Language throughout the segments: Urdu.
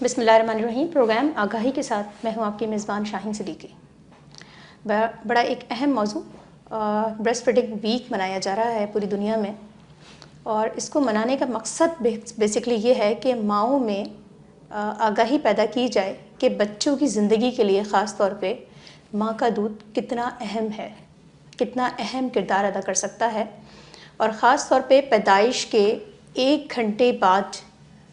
بسم اللہ الرحمن الرحیم. پروگرام آگاہی کے ساتھ میں ہوں آپ کی میزبان شاہین صدیقی. بڑا ایک اہم موضوع بریسٹ فیڈنگ ویک منایا جا رہا ہے پوری دنیا میں, اور اس کو منانے کا مقصد بیسکلی یہ ہے کہ ماؤں میں آگاہی پیدا کی جائے کہ بچوں کی زندگی کے لیے خاص طور پہ ماں کا دودھ کتنا اہم ہے, کتنا اہم کردار ادا کر سکتا ہے, اور خاص طور پہ پیدائش کے 1 گھنٹے بعد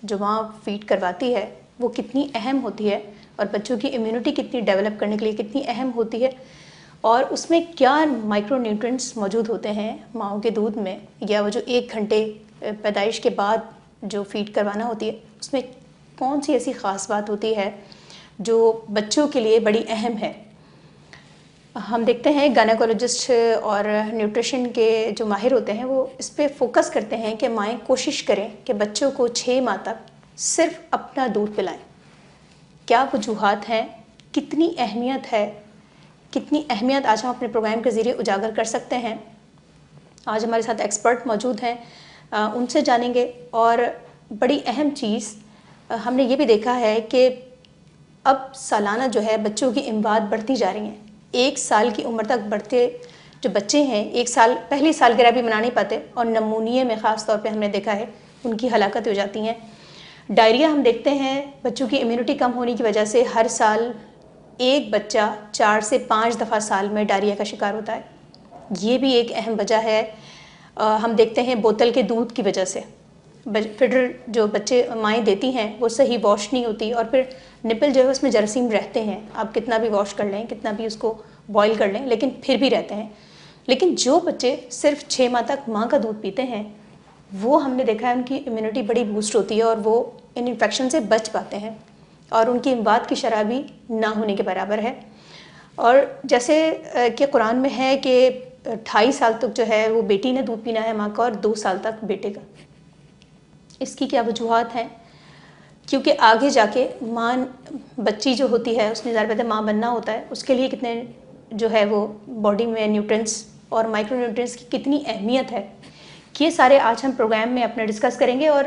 جو ماں فیڈ کرواتی ہے وہ کتنی اہم ہوتی ہے, اور بچوں کی امیونٹی کتنی ڈیولپ کرنے کے لیے کتنی اہم ہوتی ہے, اور اس میں کیا مائکرو نیوٹرینٹس موجود ہوتے ہیں ماؤں کے دودھ میں, یا وہ جو 1 گھنٹے پیدائش کے بعد جو فیڈ کروانا ہوتی ہے اس میں کون سی ایسی خاص بات ہوتی ہے جو بچوں کے لیے بڑی اہم ہے. ہم دیکھتے ہیں گائنیکولوجسٹ اور نیوٹریشن کے جو ماہر ہوتے ہیں وہ اس پہ فوکس کرتے ہیں کہ مائیں کوشش کریں کہ بچوں کو 6 ماہ تک صرف اپنا دودھ پلائیں. کیا وجوہات ہیں, کتنی اہمیت ہے, کتنی اہمیت آج ہم اپنے پروگرام کے ذریعے اجاگر کر سکتے ہیں. آج ہمارے ساتھ ایکسپرٹ موجود ہیں, ان سے جانیں گے. اور بڑی اہم چیز ہم نے یہ بھی دیکھا ہے کہ اب سالانہ جو ہے بچوں کی اموات بڑھتی جا رہی ہیں. 1 سال کی عمر تک بڑھتے جو بچے ہیں 1 سال پہلی سالگرہ بھی منا نہیں پاتے, اور نمونیے میں خاص طور پہ ہم نے دیکھا ہے ان کی ہلاکت ہو جاتی ہیں. ڈائریا ہم دیکھتے ہیں بچوں کی امیونٹی کم ہونے کی وجہ سے ہر سال ایک بچہ 4 سے 5 دفعہ سال میں ڈائریا کا شکار ہوتا ہے. یہ بھی ایک اہم وجہ ہے. ہم دیکھتے ہیں بوتل کے دودھ کی وجہ سے فیڈر جو بچے مائیں دیتی ہیں وہ صحیح واش نہیں ہوتی, اور پھر نپل جو ہے اس میں جراثیم رہتے ہیں. آپ کتنا بھی واش کر لیں, کتنا بھی اس کو بوائل کر لیں, لیکن پھر بھی رہتے ہیں. لیکن جو بچے صرف 6 ماہ تک ماں کا دودھ پیتے ہیں وہ ہم نے دیکھا ہے ان کی امیونٹی بڑی بوسٹ ہوتی ہے, اور وہ ان انفیکشن سے بچ پاتے ہیں, اور ان کی اموات کی شرح بھی نہ ہونے کے برابر ہے. اور جیسے کہ قرآن میں ہے کہ 2.5 سال تک جو ہے وہ بیٹی نے دودھ پینا ہے ماں کا, اور 2 سال تک بیٹے کا. اس کی کیا وجوہات ہیں؟ کیونکہ آگے جا کے ماں بچی جو ہوتی ہے اس نے ظاہر بات ہے ماں بننا ہوتا ہے, اس کے لیے کتنے جو ہے وہ باڈی میں نیوٹرینٹس اور مائکرو نیوٹرینٹس کی کتنی اہمیت ہے, یہ سارے آج ہم پروگرام میں اپنے ڈسکس کریں گے. اور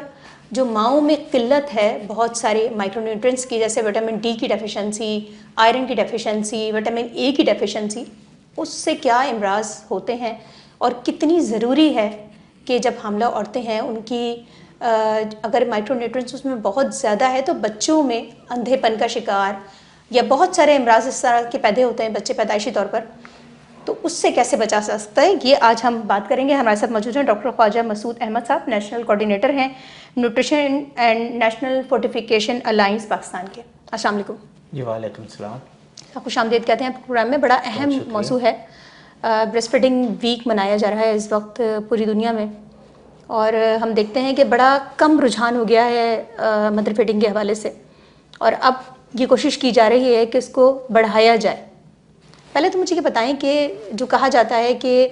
جو ماؤں میں قلت ہے بہت سارے مائکرو نیوٹرینٹس کی, جیسے وٹامن ڈی کی ڈیفیشنسی, آئرن کی ڈیفیشنسی, وٹامن اے کی ڈیفیشنسی, اس سے کیا امراض ہوتے ہیں, اور کتنی ضروری ہے کہ جب حاملہ عورتیں ہیں ان کی اگر مائکرو نیوٹرینٹس اس میں بہت زیادہ ہے تو بچوں میں اندھے پن کا شکار یا بہت سارے امراض اس طرح کے پیدا ہوتے ہیں بچے پیدائشی طور پر, تو اس سے کیسے بچا سکتا ہے, یہ آج ہم بات کریں گے. ہمارے ساتھ موجود ہیں ڈاکٹر خواجہ مسعود احمد صاحب, نیشنل کوآرڈینیٹر ہیں nutrition and national fortification alliance Pakistan کے. السلام علیکم. جی وعلیکم السلام. خوش آمدید کہتے ہیں پروگرام میں. بڑا اہم موضوع ہے, بریسٹ فیڈنگ ویک منایا جا رہا ہے اس وقت پوری دنیا میں, اور ہم دیکھتے ہیں کہ بڑا کم رجحان ہو گیا ہے مدر فیڈنگ کے حوالے سے, اور اب یہ کوشش کی جا رہی ہے کہ اس کو بڑھایا جائے. پہلے تو مجھے یہ بتائیں کہ جو کہا جاتا ہے کہ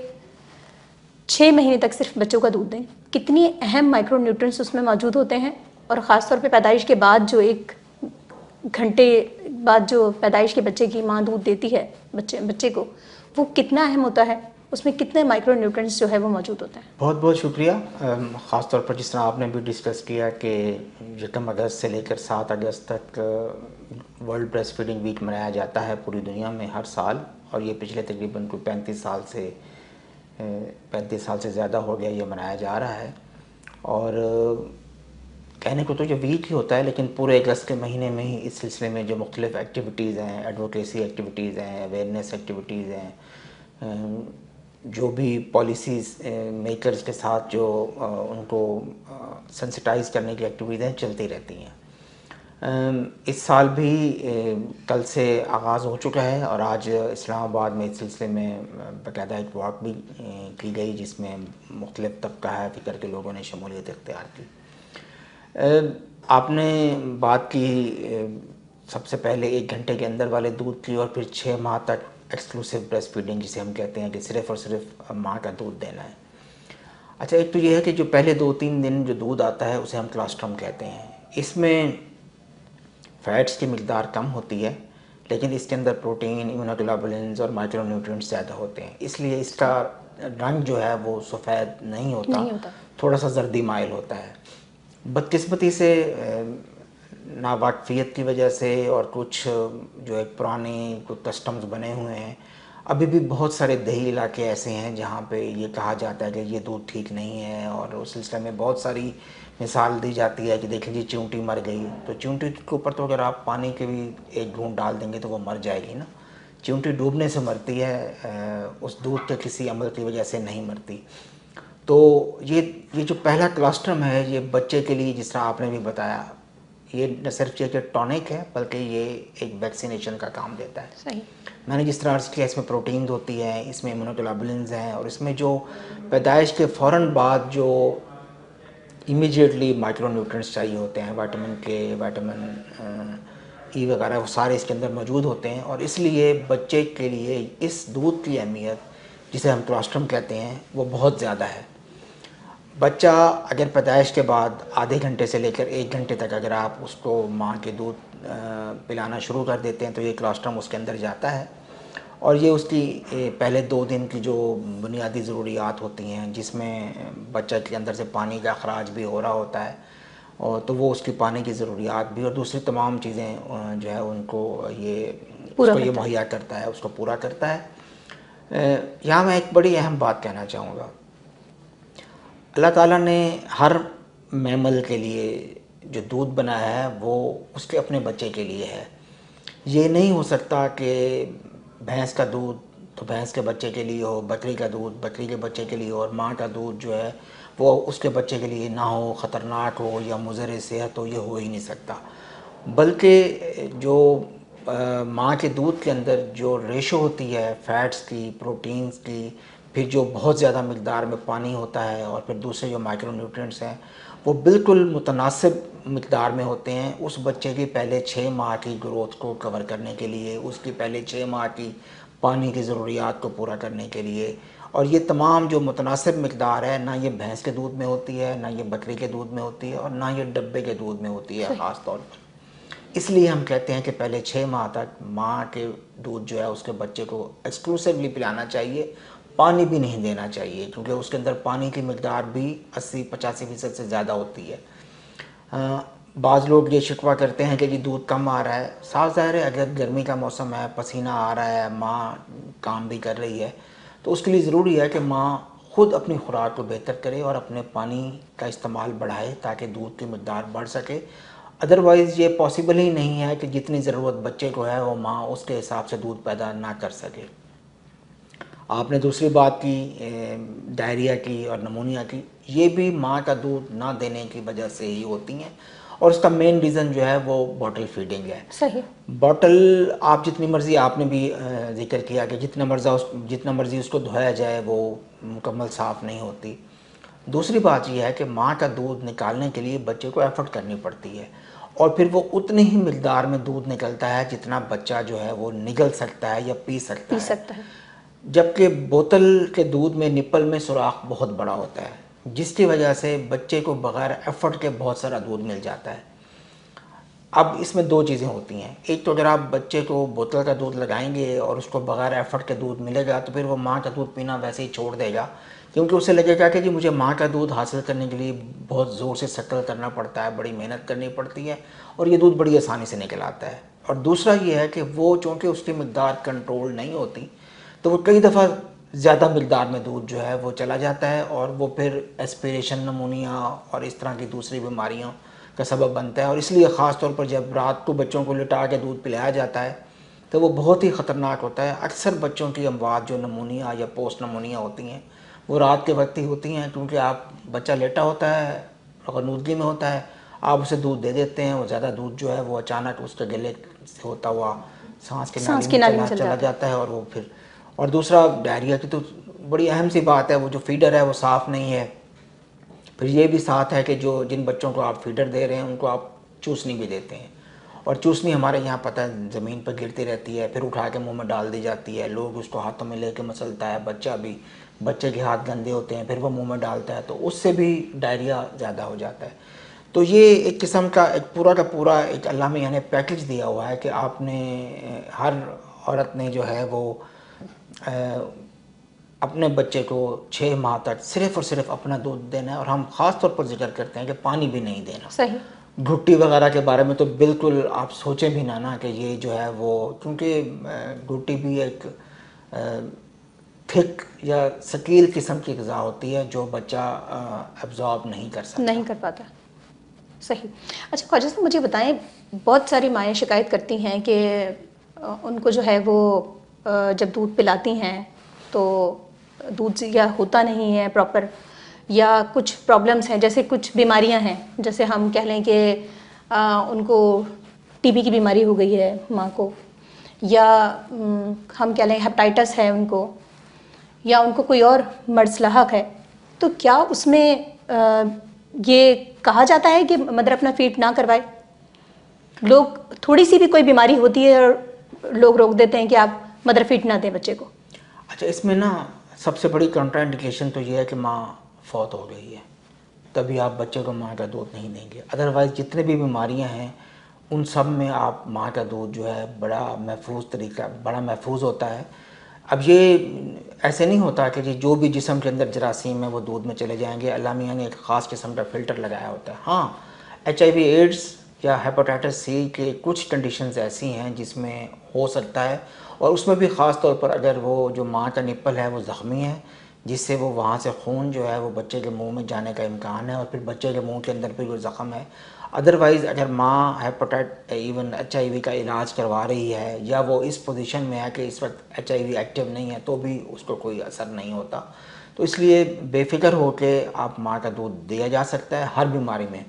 6 مہینے تک صرف بچوں کا دودھ دیں, کتنی اہم مائکرو نیوٹرینٹس اس میں موجود ہوتے ہیں, اور خاص طور پہ پیدائش کے بعد جو 1 گھنٹے بعد جو پیدائش کے بچے کی ماں دودھ دیتی ہے بچے کو, وہ کتنا اہم ہوتا ہے, اس میں کتنے مائکرو نیوٹرینٹس جو ہے وہ موجود ہوتے ہیں. بہت بہت شکریہ. خاص طور پر جس طرح آپ نے بھی ڈسکس کیا کہ 1 اگست سے لے کر 7 اگست تک ورلڈ بریسٹ فیڈنگ ویک منایا جاتا ہے پوری دنیا میں ہر سال, اور یہ پچھلے تقریباً کوئی 35 سال سے زیادہ ہو گیا یہ منایا جا رہا ہے. اور کہنے کو تو یہ ویک ہی ہوتا ہے, لیکن پورے اگست کے مہینے میں ہی اس سلسلے میں جو مختلف ایکٹیویٹیز ہیں, ایڈوکیسی ایکٹیویٹیز ہیں, اویئرنیس ایکٹیویٹیز ہیں, جو بھی پالیسیز میکرز کے ساتھ جو ان کو سینسٹائز کرنے کی ایکٹیویٹیز ہیں چلتی رہتی ہیں. اس سال بھی کل سے آغاز ہو چکا ہے, اور آج اسلام آباد میں اس سلسلے میں باقاعدہ ایک واک بھی کی گئی جس میں مختلف طبقہ فکر کے لوگوں نے شمولیت اختیار کی. آپ نے بات کی سب سے پہلے 1 گھنٹے کے اندر والے دودھ کی, اور پھر 6 ماہ تک ایکسکلوسیو بریسٹ فیڈنگ جسے ہم کہتے ہیں کہ صرف اور صرف ماں کا دودھ دینا ہے. اچھا, ایک تو یہ ہے کہ جو پہلے 2-3 دن جو دودھ آتا ہے اسے ہم کلاسٹرم کہتے ہیں. اس میں فیٹس کی مقدار کم ہوتی ہے, لیکن اس کے اندر پروٹین, ایمونوگلوبولنز اور مائکرو نیوٹرینٹس زیادہ ہوتے ہیں, اس لیے اس کا رنگ جو ہے وہ سفید نہیں ہوتا, تھوڑا سا زردی مائل ہوتا ہے. بدقسمتی سے ناواقفیت کی وجہ سے اور کچھ جو ایک پرانے کچھ کسٹمز بنے ہوئے ہیں، ابھی بھی بہت سارے دیہی علاقے ایسے ہیں جہاں پہ یہ کہا جاتا ہے کہ یہ دودھ ٹھیک نہیں ہے، اور اس سلسلے میں بہت ساری مثال دی جاتی ہے کہ دیکھیں جی چیونٹی مر گئی، تو چیونٹی کے اوپر تو اگر آپ پانی کے بھی ایک گھونٹ ڈال دیں گے تو وہ مر جائے گی نا. چیونٹی ڈوبنے سے مرتی ہے، اس دودھ کے کسی عمل کی وجہ سے نہیں مرتی. تو یہ جو پہلا کلاسٹرم ہے یہ بچے کے لیے، جس طرح آپ نے بھی بتایا، یہ نہ صرف یہ کہ ٹونک ہے بلکہ یہ ایک ویکسینیشن کا کام دیتا ہے. صحیح. میں نے جس طرح عرض کیا، اس میں پروٹینز ہوتی ہیں، اس میں امونوگلوبولنز ہیں، اور اس میں جو پیدائش کے فوراً بعد جو امیجیٹلی مائکرو نیوٹرینٹس چاہیے ہوتے ہیں، وائٹامن کے، وائٹامن ای وغیرہ، وہ سارے اس کے اندر موجود ہوتے ہیں. اور اس لیے بچے کے لیے اس دودھ کی اہمیت، جسے ہم کلاسٹرم کہتے ہیں، وہ بہت زیادہ ہے. بچہ اگر پیدائش کے بعد آدھے گھنٹے سے لے کر 1 گھنٹے تک اگر آپ اس کو ماں کے دودھ پلانا شروع کر دیتے ہیں تو یہ کلاسٹرم اس کے اندر جاتا ہے، اور یہ اس کی پہلے 2 دن کی جو بنیادی ضروریات ہوتی ہیں، جس میں بچہ کے اندر سے پانی کا اخراج بھی ہو رہا ہوتا ہے، اور تو وہ اس کی پانی کی ضروریات بھی اور دوسری تمام چیزیں جو ہے ان کو اس کو یہ مہیا کرتا ہے، اس کو پورا کرتا ہے. یہاں میں ایک بڑی اہم بات کہنا چاہوں گا. اللہ تعالیٰ نے ہر میمل کے لیے جو دودھ بنایا ہے وہ اس کے اپنے بچے کے لیے ہے. یہ نہیں ہو سکتا کہ بھینس کا دودھ تو بھینس کے بچے کے لیے ہو، بکری کا دودھ بکری کے بچے کے لیے ہو، اور ماں کا دودھ جو ہے وہ اس کے بچے کے لیے نہ ہو، خطرناک ہو یا مضر صحت ہو. یہ ہو ہی نہیں سکتا. بلکہ جو ماں کے دودھ کے اندر جو ریشو ہوتی ہے فیٹس کی، پروٹینز کی، پھر جو بہت زیادہ مقدار میں پانی ہوتا ہے، اور پھر دوسرے جو مائکرو نیوٹرینٹس ہیں، وہ بالکل متناسب مقدار میں ہوتے ہیں اس بچے کی پہلے 6 ماہ کی گروتھ کو کور کرنے کے لیے، اس کی پہلے 6 ماہ کی پانی کی ضروریات کو پورا کرنے کے لیے. اور یہ تمام جو متناسب مقدار ہے، نہ یہ بھینس کے دودھ میں ہوتی ہے، نہ یہ بکری کے دودھ میں ہوتی ہے، اور نہ یہ ڈبے کے دودھ میں ہوتی ہے خاص طور پر. اس لیے ہم کہتے ہیں کہ پہلے 6 ماہ تک ماں کے دودھ جو ہے اس کے بچے کو ایکسکلوسیولی پلانا چاہیے، پانی بھی نہیں دینا چاہیے، کیونکہ اس کے اندر پانی کی مقدار بھی 80-85% سے زیادہ ہوتی ہے. بعض لوگ یہ شکوہ کرتے ہیں کہ جی دودھ کم آ رہا ہے. صاف ظاہر ہے اگر گرمی کا موسم ہے، پسینہ آ رہا ہے، ماں کام بھی کر رہی ہے، تو اس کے لیے ضروری ہے کہ ماں خود اپنی خوراک کو بہتر کرے اور اپنے پانی کا استعمال بڑھائے تاکہ دودھ کی مقدار بڑھ سکے. ادروائز یہ پاسبل ہی نہیں ہے کہ جتنی ضرورت بچے کو ہے وہ ماں اس کے حساب سے دودھ پیدا نہ کر سکے. آپ نے دوسری بات کی ڈائریا کی اور نمونیا کی، یہ بھی ماں کا دودھ نہ دینے کی وجہ سے ہی ہوتی ہیں، اور اس کا مین ریزن جو ہے وہ باٹل فیڈنگ ہے. صحیح. باٹل آپ جتنی مرضی، آپ نے بھی ذکر کیا کہ جتنا مرضی اس کو دھویا جائے وہ مکمل صاف نہیں ہوتی. دوسری بات یہ ہے کہ ماں کا دودھ نکالنے کے لیے بچے کو ایفرٹ کرنی پڑتی ہے، اور پھر وہ اتنی ہی مقدار میں دودھ نکلتا ہے جتنا بچہ جو ہے وہ نگل سکتا ہے یا پی سکتا ہے. جبکہ بوتل کے دودھ میں نپل میں سوراخ بہت بڑا ہوتا ہے، جس کی وجہ سے بچے کو بغیر ایفرٹ کے بہت سارا دودھ مل جاتا ہے. اب اس میں 2 چیزیں ہوتی ہیں. ایک تو اگر آپ بچے کو بوتل کا دودھ لگائیں گے اور اس کو بغیر ایفرٹ کے دودھ ملے گا تو پھر وہ ماں کا دودھ پینا ویسے ہی چھوڑ دے گا، کیونکہ اسے لگے گا کہ جی مجھے ماں کا دودھ حاصل کرنے کے لیے بہت زور سے سٹل کرنا پڑتا ہے، بڑی محنت کرنی پڑتی ہے، اور یہ دودھ بڑی آسانی سے نکل آتا ہے. اور دوسرا یہ ہے کہ وہ چونکہ اس کی مقدار کنٹرول نہیں ہوتی تو وہ کئی دفعہ زیادہ مقدار میں دودھ جو ہے وہ چلا جاتا ہے، اور وہ پھر ایسپیریشن، نمونیا اور اس طرح کی دوسری بیماریوں کا سبب بنتا ہے. اور اس لیے خاص طور پر جب رات کو بچوں کو لٹا کے دودھ پلایا جاتا ہے تو وہ بہت ہی خطرناک ہوتا ہے. اکثر بچوں کی اموات جو نمونیا یا پوسٹ نمونیا ہوتی ہیں وہ رات کے وقت ہی ہوتی ہیں، کیونکہ آپ بچہ لیٹا ہوتا ہے، غنودگی میں ہوتا ہے، آپ اسے دودھ دے دیتے ہیں، وہ زیادہ دودھ جو ہے وہ اچانک اس کے گلے سے ہوتا ہوا سانس کی نالی میں چلا جاتا ہے، اور وہ پھر. اور دوسرا ڈائریا کی تو بڑی اہم سی بات ہے، وہ جو فیڈر ہے وہ صاف نہیں ہے. پھر یہ بھی ساتھ ہے کہ جن بچوں کو آپ فیڈر دے رہے ہیں ان کو آپ چوسنی بھی دیتے ہیں، اور چوسنی ہمارے یہاں پتہ ہے زمین پر گرتی رہتی ہے، پھر اٹھا کے منہ میں ڈال دی جاتی ہے، لوگ اس کو ہاتھوں میں لے کے مسلتا ہے، بچے کے ہاتھ گندے ہوتے ہیں، پھر وہ منہ میں ڈالتا ہے، تو اس سے بھی ڈائریا زیادہ ہو جاتا ہے. تو یہ ایک قسم کا ایک پورا کا پورا ایک اللہ میاں نے پیکج دیا ہوا ہے کہ آپ نے ہر عورت نے جو ہے وہ اپنے بچے کو 6 ماہ تک صرف اور صرف اپنا دودھ دینا ہے، اور ہم خاص طور پر ذکر کرتے ہیں کہ پانی بھی نہیں دینا. صحیح. گھٹی وغیرہ کے بارے میں تو بالکل آپ سوچیں بھی نہ کہ یہ جو ہے وہ، کیونکہ گھٹی بھی ایک تھک یا ثقیل قسم کی غذا ہوتی ہے جو بچہ ایبزارب نہیں کر سکتا. نہیں کر پاتا. صحیح. اچھا خواجہ صاحب مجھے بتائیں، بہت ساری مائیں شکایت کرتی ہیں کہ ان کو جو ہے وہ جب دودھ پلاتی ہیں تو دودھ یا ہوتا نہیں ہے پراپر، یا کچھ پرابلمس ہیں، جیسے کچھ بیماریاں ہیں، جیسے ہم کہہ لیں کہ ان کو ٹی بی کی بیماری ہو گئی ہے ماں کو، یا ہم کہہ لیں ہیپاٹائٹس ہے ان کو، یا ان کو کوئی اور مرض لاحق ہے. تو کیا اس میں یہ کہا جاتا ہے کہ مدر اپنا فیڈ نہ کروائے؟ لوگ تھوڑی سی بھی کوئی بیماری ہوتی ہے اور لوگ روک دیتے ہیں کہ آپ مدر فیڈ نہ دیں بچے کو. اچھا، اس میں سب سے بڑی کنٹرا انڈیکیشن تو یہ ہے کہ ماں فوت ہو گئی ہے، تبھی آپ بچے کو ماں کا دودھ نہیں دیں گے. ادروائز جتنے بھی بیماریاں ہیں ان سب میں آپ ماں کا دودھ جو ہے بڑا محفوظ ہوتا ہے. اب یہ ایسے نہیں ہوتا کہ جو بھی جسم کے اندر جراثیم ہے وہ دودھ میں چلے جائیں گے. اللہ میاں نے ایک خاص قسم کا فلٹر لگایا ہوتا ہے. ہاں، HIV ایڈز یا ہیپاٹائٹس C کے کچھ کنڈیشنز ایسی ہیں جس میں ہو سکتا ہے، اور اس میں بھی خاص طور پر اگر وہ جو ماں کا نپل ہے وہ زخمی ہے، جس سے وہ وہاں سے خون جو ہے وہ بچے کے منہ میں جانے کا امکان ہے، اور پھر بچے کے منہ کے اندر بھی وہ زخم ہے. ادروائز اگر ماں ایون HIV کا علاج کروا رہی ہے یا وہ اس پوزیشن میں ہے کہ اس وقت HIV ایکٹیو نہیں ہے، تو بھی اس کو کوئی اثر نہیں ہوتا. تو اس لیے بے فکر ہو کے آپ ماں کا دودھ دیا جا سکتا ہے ہر بیماری میں.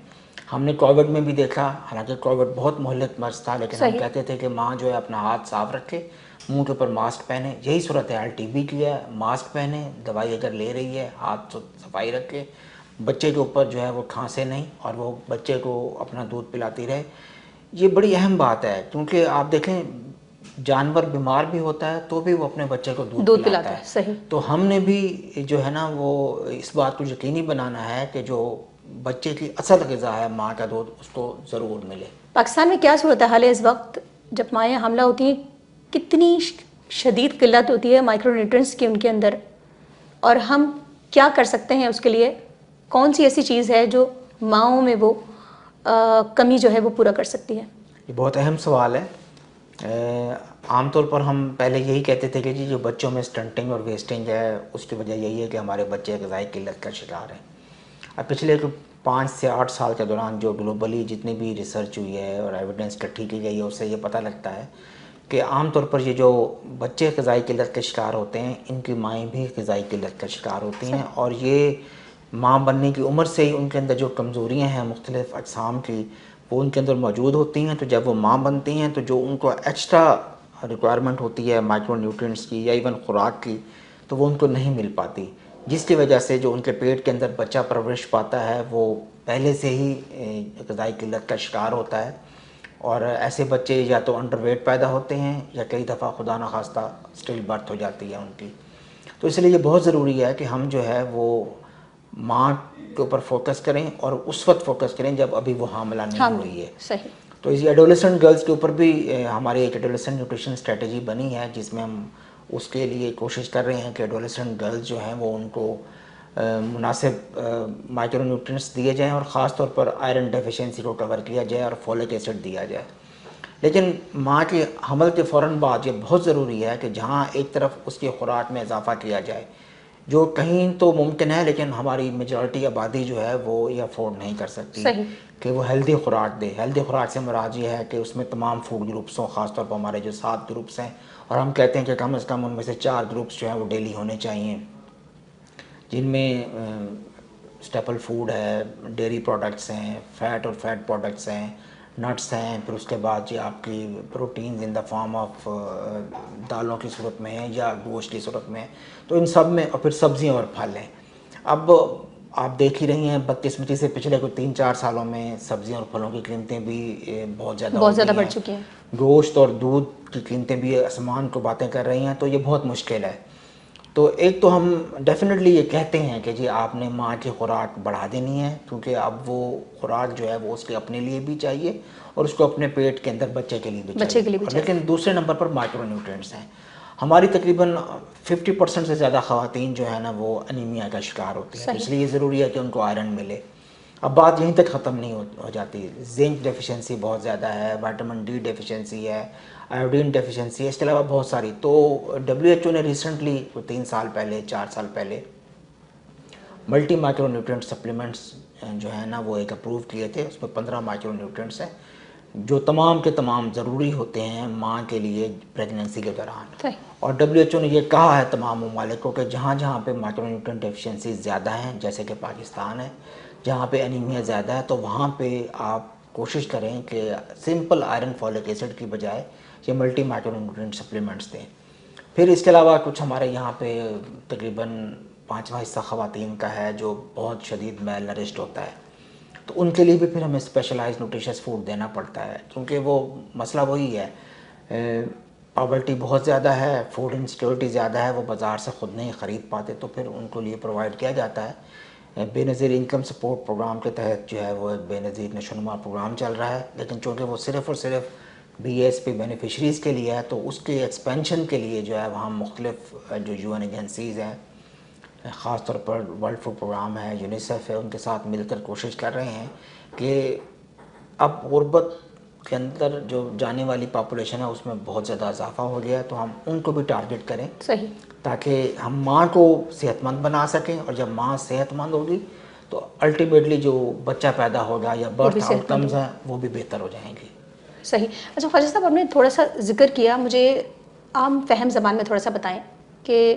ہم نے کووڈ میں بھی دیکھا، حالانکہ کووڈ بہت مہلک مرض تھا، لیکن ہم کہتے تھے کہ ماں جو ہے اپنا ہاتھ صاف رکھے، منہ کے اوپر ماسک پہنے. یہی صورتحال TB کی ہے، ماسک پہنے، دوائی اگر لے رہی ہے ہاتھ صفائی رکھے، بچے کے اوپر جو ہے وہ کھانسے نہیں، اور وہ بچے کو اپنا دودھ پلاتی رہے. یہ بڑی اہم بات ہے، کیونکہ آپ دیکھیں جانور بیمار بھی ہوتا ہے تو بھی وہ اپنے بچے کو دودھ پلاتا ہے. صحیح. تو ہم نے بھی جو ہے وہ اس بات کو یقینی بنانا ہے کہ جو بچے کی اصل غذا ہے ماں کا دودھ اس کو ضرور ملے. پاکستان میں کیا صورتحال ہے اس وقت جب مائیں حاملہ ہوتی ہیں؟ کتنی شدید قلت ہوتی ہے مائکرو نیوٹرینٹس کی ان کے اندر، اور ہم کیا کر سکتے ہیں اس کے لیے؟ کون سی ایسی چیز ہے جو ماؤں میں وہ کمی جو ہے وہ پورا کر سکتی ہے؟ یہ بہت اہم سوال ہے. عام طور پر ہم پہلے یہی کہتے تھے کہ جو بچوں میں سٹنٹنگ اور ویسٹنگ ہے اس کی وجہ یہی ہے کہ ہمارے بچے غذائی قلت کا شکار ہیں. اب پچھلے 5 سے 8 سال کے دوران جو گلوبلی جتنی بھی ریسرچ ہوئی ہے اور ایویڈنس اکٹھی کی گئی ہے، اس سے یہ پتہ لگتا ہے کہ عام طور پر یہ جو بچے غذائی قلت کے شکار ہوتے ہیں ان کی مائیں بھی غذائی قلت کا شکار ہوتی ہیں، اور یہ ماں بننے کی عمر سے ہی ان کے اندر جو کمزوریاں ہیں مختلف اقسام کی وہ ان کے اندر موجود ہوتی ہیں. تو جب وہ ماں بنتی ہیں تو جو ان کو ایکسٹرا ریکوائرمنٹ ہوتی ہے مائکرو نیوٹرینٹس کی یا ایون خوراک کی، تو وہ ان کو نہیں مل پاتی، جس کی وجہ سے جو ان کے پیٹ کے اندر بچہ پرورش پاتا ہے وہ پہلے سے ہی غذائی قلت کا شکار ہوتا ہے. اور ایسے بچے یا تو انڈر ویٹ پیدا ہوتے ہیں یا کئی دفعہ خدا نخواستہ اسٹل برتھ ہو جاتی ہے ان کی. تو اس لیے یہ بہت ضروری ہے کہ ہم جو ہے وہ ماں کے اوپر فوکس کریں، اور اس وقت فوکس کریں جب ابھی وہ حاملہ نہیں ہوئی ہے. صحیح. تو اس ایڈولسنٹ گرلز کے اوپر بھی ہماری ایک ایڈولسنٹ نیوٹریشن اسٹریٹجی بنی ہے، جس میں ہم اس کے لیے کوشش کر رہے ہیں کہ ایڈولسنٹ گرلز جو ہیں وہ ان کو مناسب مائکرو نیوٹرینٹس دیے جائیں، اور خاص طور پر آئرن ڈیفیشنسی کو کور کیا جائے اور فولک ایسڈ دیا جائے. لیکن ماں کے حمل کے فوراً بعد یہ بہت ضروری ہے کہ جہاں ایک طرف اس کی خوراک میں اضافہ کیا جائے، جو کہیں تو ممکن ہے لیکن ہماری میجورٹی آبادی جو ہے وہ یہ افورڈ نہیں کر سکتی کہ وہ ہیلدی خوراک دے. ہیلدی خوراک سے مراد یہ ہے کہ اس میں تمام فوڈ گروپس ہوں، خاص طور پر ہمارے جو 7 گروپس ہیں، اور ہم کہتے ہیں کہ کم از کم ان میں سے 4 گروپس جو ہیں وہ ڈیلی ہونے چاہیے، جن میں اسٹیپل فوڈ ہے، ڈیری پروڈکٹس ہیں، فیٹ اور فیٹ پروڈکٹس ہیں، نٹس ہیں، پھر اس کے بعد جو آپ کی proteins in the form of دالوں کی صورت میں ہیں یا گوشت کی صورت میں، تو ان سب میں، اور پھر سبزیاں اور پھل ہیں. اب آپ دیکھ ہی رہی ہیں بدقسمتی سے پچھلے کوئی 3-4 سالوں میں سبزیاں اور پھلوں کی قیمتیں بھی بہت زیادہ بڑھ چکی ہیں. گوشت اور دودھ کی قیمتیں بھی آسمان کو باتیں کر رہی ہیں. تو یہ بہت مشکل ہے. تو ایک تو ہم ڈیفینیٹلی یہ کہتے ہیں کہ جی آپ نے ماں کی خوراک بڑھا دینی ہے، کیونکہ اب وہ خوراک جو ہے وہ اس کے اپنے لیے بھی چاہیے اور اس کو اپنے پیٹ کے اندر بچے کے لیے بھی چاہیے. لیکن دوسرے نمبر پر مائکرو نیوٹرینٹس ہیں. ہماری تقریباً 50% سے زیادہ خواتین جو ہے نا وہ انیمیا کا شکار ہوتی ہیں، اس لیے یہ ضروری ہے کہ ان کو آئرن ملے. اب بات یہیں تک ختم نہیں ہو جاتی. زنک ڈیفیشنسی بہت زیادہ ہے, وائٹامن ڈی ڈیفیشنسی ہے, آیوڈین ڈیفیشنسی ہے, اس کے علاوہ بہت ساری. تو WHO نے ریسنٹلی 3 سال پہلے 4 سال پہلے ملٹی مائکرو نیوٹرینٹ سپلیمنٹس جو ہیں نا وہ ایک اپروو کیے تھے. اس میں 15 مائکرو نیوٹرینٹس ہیں جو تمام کے تمام ضروری ہوتے ہیں ماں کے لیے پریگننسی کے دوران. اور WHO نے یہ کہا ہے تمام ممالک کو کہ جہاں جہاں پہ مائکرو نیوٹرینٹ ڈیفیشنسی زیادہ ہیں, جیسے کہ پاکستان ہے, جہاں پہ انیمیا زیادہ ہے, تو وہاں پہ آپ کوشش کریں کہ سمپل آئرن فولک ایسڈ کی بجائے یہ ملٹی مائکرو نیوٹرینٹ سپلیمنٹس دیں. پھر اس کے علاوہ کچھ ہمارے یہاں پہ تقریباً 5واں حصہ خواتین کا ہے جو بہت شدید میل نرشڈ ہوتا ہے, تو ان کے لیے بھی پھر ہمیں اسپیشلائز نیوٹریشس فوڈ دینا پڑتا ہے, کیونکہ وہ مسئلہ وہی ہے, پاورٹی بہت زیادہ ہے, فوڈ انسیکیورٹی زیادہ ہے, وہ بازار سے خود نہیں خرید پاتے, تو پھر ان کو لیے پرووائڈ کیا جاتا ہے. بے نظیر انکم سپورٹ پروگرام کے تحت جو ہے وہ ایک بے نظیر نشوونما پروگرام چل رہا ہے, لیکن چونکہ وہ صرف اور صرف BSP بینیفیشریز کے لیے ہے, تو اس کے ایکسپینشن کے لیے جو ہے وہاں مختلف جو UN ایجنسیز ہیں, خاص طور پر ورلڈ فوڈ پروگرام ہے, یونیسیف ہے, ان کے ساتھ مل کر کوشش کر رہے ہیں کہ اب غربت کے اندر جو جانے والی پاپولیشن ہے اس میں بہت زیادہ اضافہ ہو گیا ہے, تو ہم ان کو بھی ٹارگٹ کریں صحیح, تاکہ ہم ماں کو صحت مند بنا سکیں, اور جب ماں صحت مند ہوگی تو الٹیمیٹلی جو بچہ پیدا ہوگا یا برتھ آؤٹ کمز ہیں وہ بھی بہتر ہو جائیں گے. صحیح. اچھا خواجہ صاحب, آپ نے تھوڑا سا ذکر کیا, مجھے عام فہم زبان میں تھوڑا سا بتائیں کہ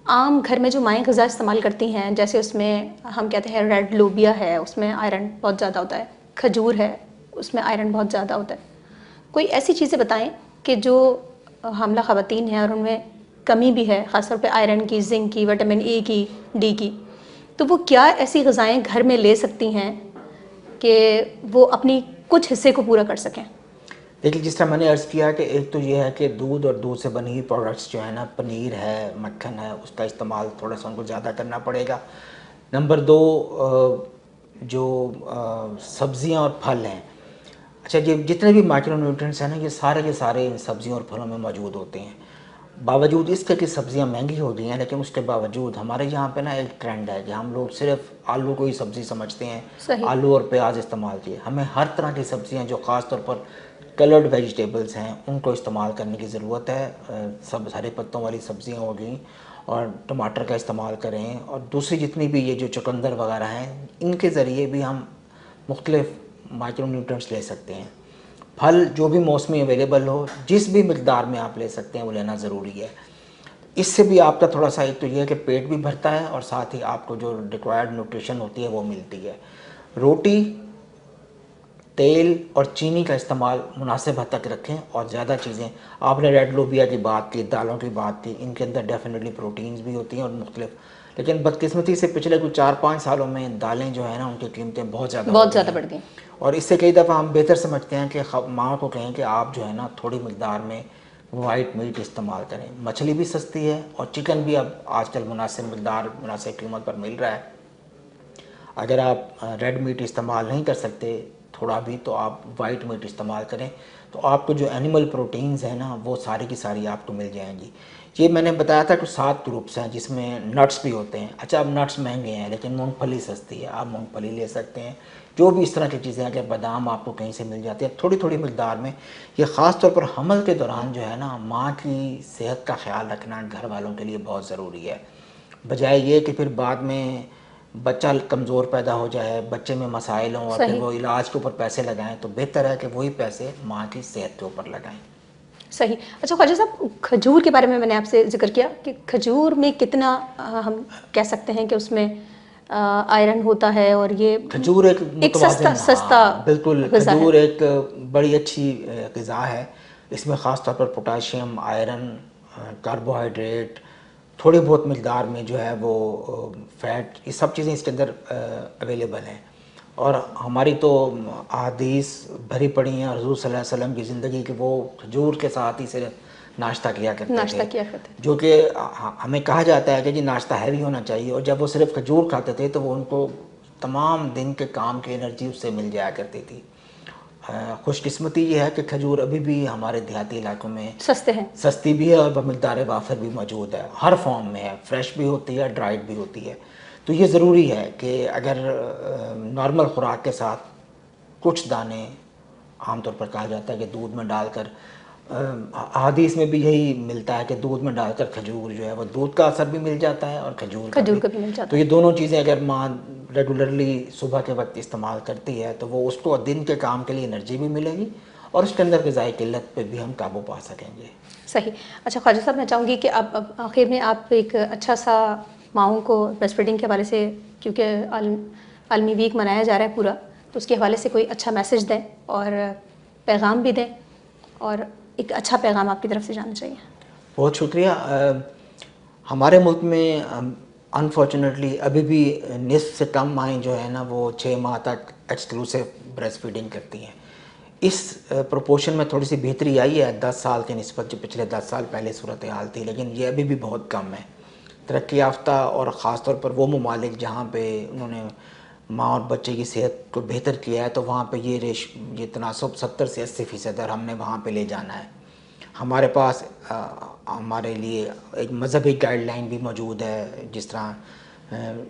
عام گھر میں جو مائیں غذا استعمال کرتی ہیں, جیسے اس میں ہم کہتے ہیں ریڈ لوبیا ہے, اس میں آئرن بہت زیادہ ہوتا ہے, کھجور ہے, اس میں آئرن بہت زیادہ ہوتا ہے, کوئی ایسی چیزیں بتائیں کہ جو حاملہ خواتین ہیں اور ان میں کمی بھی ہے, خاص طور پہ آئرن کی, زنک کی, وٹامن اے کی, ڈی کی, تو وہ کیا ایسی غذائیں گھر میں لے سکتی ہیں کہ وہ اپنی کچھ حصے کو پورا کر سکیں؟ دیکھیے جس طرح میں نے عرض کیا کہ ایک تو یہ ہے کہ دودھ اور دودھ سے بنی ہوئی پروڈکٹس جو ہے نا, پنیر ہے, مکھن ہے, اس کا استعمال تھوڑا سا ان کو زیادہ کرنا پڑے گا. نمبر 2 جو سبزیاں اور پھل ہیں, اچھا یہ جتنے بھی مائکرو نیوٹرینٹس ہیں نا یہ سارے کے سارے ان سبزیوں اور پھلوں میں موجود ہوتے ہیں. باوجود اس کے کہ سبزیاں مہنگی ہو گئی ہیں, لیکن اس کے باوجود ہمارے یہاں پہ نا ایک ٹرینڈ ہے کہ ہم لوگ صرف آلو کو ہی سبزی سمجھتے ہیں, آلو اور پیاز استعمال کیے. ہمیں ہر طرح کی سبزیاں جو خاص طور پر کلرڈ ویجیٹیبلز ہیں ان کو استعمال کرنے کی ضرورت ہے. سب ہرے پتوں والی سبزیاں ہو گئیں, اور ٹماٹر کا استعمال کریں, اور دوسری جتنی بھی یہ جو چقندر وغیرہ ہیں ان کے ذریعے بھی ہم مختلف مائکرو نیوٹرینٹس لے سکتے ہیں. پھل جو بھی موسمی اویلیبل ہو, جس بھی مقدار میں آپ لے سکتے ہیں وہ لینا ضروری ہے. اس سے بھی آپ کا تھوڑا سا ایک تو یہ ہے کہ پیٹ بھی بھرتا ہے, اور ساتھ ہی آپ کو جو ریکوائرڈ نیوٹریشن ہوتی ہے وہ ملتی ہے. روٹی, تیل اور چینی کا استعمال مناسب حد تک رکھیں, اور زیادہ چیزیں, آپ نے ریڈ لوبیا کی بات کی, دالوں کی بات کی, ان کے اندر ڈیفینیٹلی پروٹینز بھی ہوتی ہیں اور مختلف, لیکن بدقسمتی سے پچھلے کچھ 4-5 سالوں میں دالیں جو ہیں نا ان کی قیمتیں بہت زیادہ بڑھ گئی, اور اس سے کئی دفعہ ہم بہتر سمجھتے ہیں کہ ماں کو کہیں کہ آپ جو ہے نا تھوڑی مقدار میں وائٹ میٹ استعمال کریں. مچھلی بھی سستی ہے اور چکن بھی اب آج کل مناسب مقدار مناسب قیمت پر مل رہا ہے. اگر آپ ریڈ میٹ استعمال نہیں کر سکتے تھوڑا بھی, تو آپ وائٹ میٹ استعمال کریں, تو آپ کو جو اینیمل پروٹینز ہیں نا وہ ساری کی ساری آپ کو مل جائیں گی. یہ میں نے بتایا تھا کہ 7 گروپس ہیں جس میں نٹس بھی ہوتے ہیں. اچھا اب نٹس مہنگے ہیں لیکن مونگ پھلی سستی ہے, آپ مونگ پھلی لے سکتے ہیں. جو بھی اس طرح کی چیزیں ہیں کہ بادام آپ کو کہیں سے مل جاتے ہیں تھوڑی تھوڑی مقدار میں. یہ خاص طور پر حمل کے دوران جو ہے نا ماں کی صحت کا خیال رکھنا گھر والوں کے لیے بہت ضروری ہے, بجائے یہ کہ پھر بعد میں بچہ کمزور پیدا ہو جائے, بچے میں مسائل ہوں اور پھر وہ علاج کے اوپر پیسے لگائیں. تو بہتر ہے کہ وہی پیسے ماں کی صحت کے اوپر لگائیں. صحیح. اچھا خواجہ صاحب, کھجور کے بارے میں نے آپ سے ذکر کیا کہ کھجور میں کتنا ہم کہہ سکتے ہیں کہ اس میں آئرن ہوتا ہے, اور یہ کھجور ایک متوازن, سستا بالکل کھجور ایک بڑی اچھی غذا ہے. اس میں خاص طور پر پوٹاشیم, آئرن, کاربوہائیڈریٹ, تھوڑی بہت مقدار میں جو ہے وہ فیٹ, یہ سب چیزیں اس کے اندر اویلیبل ہیں. اور ہماری تو احادیث بھری پڑی ہیں حضور صلی اللہ علیہ وسلم کی زندگی کہ وہ کھجور کے ساتھ ہی صرف ناشتہ کیا کرتے تھے, جو کہ ہمیں کہا جاتا ہے کہ جی ناشتہ ہیوی ہونا چاہیے. اور جب وہ صرف کھجور کھاتے تھے تو وہ ان کو تمام دن کے کام کی انرجی اس سے مل جایا کرتی تھی. خوش قسمتی یہ ہے کہ کھجور ابھی بھی ہمارے دیہاتی علاقوں میں سستی بھی ہے اور بمقدار وافر بھی موجود ہے, ہر فارم میں ہے, فریش بھی ہوتی ہے, ڈرائیڈ بھی ہوتی ہے. تو یہ ضروری ہے کہ اگر نارمل خوراک کے ساتھ کچھ دانے، عام طور پر کہا جاتا ہے کہ دودھ میں ڈال کر، احادیث میں بھی یہی ملتا ہے کہ دودھ میں ڈال کر کھجور جو ہے وہ دودھ کا اثر بھی مل جاتا ہے اور کھجور کا بھی مل جاتا تو یہ دونوں چیزیں اگر ماں ریگولرلی صبح کے وقت استعمال کرتی ہے تو وہ اس کو دن کے کام کے لیے انرجی بھی ملے گی اور اس کے اندر غذائی قلت پہ بھی ہم قابو پا سکیں گے. صحیح. اچھا خواجہ صاحب، میں چاہوں گی کہ اب آخر میں آپ ایک اچھا سا ماؤں کو بریسٹ فیڈنگ کے حوالے سے، کیونکہ عالمی ویک منایا جا رہا ہے پورا، تو اس کے حوالے سے کوئی اچھا میسج دیں اور پیغام بھی دیں، اور ایک اچھا پیغام آپ کی طرف سے جانا چاہیے. بہت شکریہ. ہمارے ملک میں انفارچونیٹلی ابھی بھی نصف سے کم مائیں جو ہیں نا وہ 6 ماہ تک ایکسکلوسیو بریسٹ فیڈنگ کرتی ہیں. اس پروپورشن میں تھوڑی سی بہتری آئی ہے 10 سال کے نسبت، جو پچھلے 10 سال پہلے صورتحال تھی، لیکن یہ ابھی بھی بہت کم ہے. ترقی یافتہ اور خاص طور پر وہ ممالک جہاں پہ انہوں نے ماں اور بچے کی صحت کو بہتر کیا ہے تو وہاں پہ یہ تناسب 70 سے 80% اور ہم نے وہاں پہ لے جانا ہے. ہمارے پاس ہمارے لیے ایک مذہبی گائیڈ لائن بھی موجود ہے، جس طرح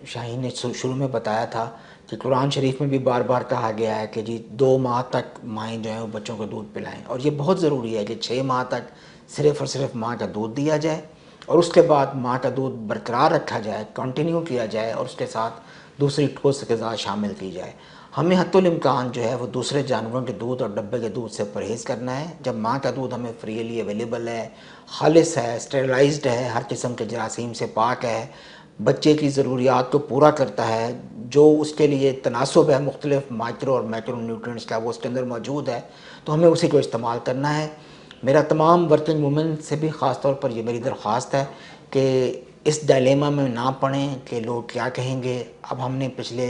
شاہین نے شروع میں بتایا تھا کہ قرآن شریف میں بھی بار بار کہا گیا ہے کہ جی 2 ماہ تک مائیں جو ہیں وہ بچوں کو دودھ پلائیں، اور یہ بہت ضروری ہے کہ 6 ماہ تک صرف اور صرف ماں کا دودھ دیا جائے اور اس کے بعد ماں کا دودھ برقرار رکھا جائے، کنٹینیو کیا جائے، اور اس کے ساتھ دوسری ٹھوس غذا شامل کی جائے. ہمیں حتی الامکان جو ہے وہ دوسرے جانوروں کے دودھ اور ڈبے کے دودھ سے پرہیز کرنا ہے. جب ماں کا دودھ ہمیں فریلی اویلیبل ہے، خالص ہے، اسٹیرلائزڈ ہے، ہر قسم کے جراثیم سے پاک ہے، بچے کی ضروریات کو پورا کرتا ہے، جو اس کے لیے تناسب ہے مختلف مائکرو اور میکرو نیوٹرینٹس کا وہ اس کے اندر موجود ہے، تو ہمیں اسی کو استعمال کرنا ہے. میرا تمام ورکنگ وومن سے بھی خاص طور پر یہ میری درخواست ہے کہ اس ڈائلیما میں نہ پڑیں کہ لوگ کیا کہیں گے. اب ہم نے پچھلے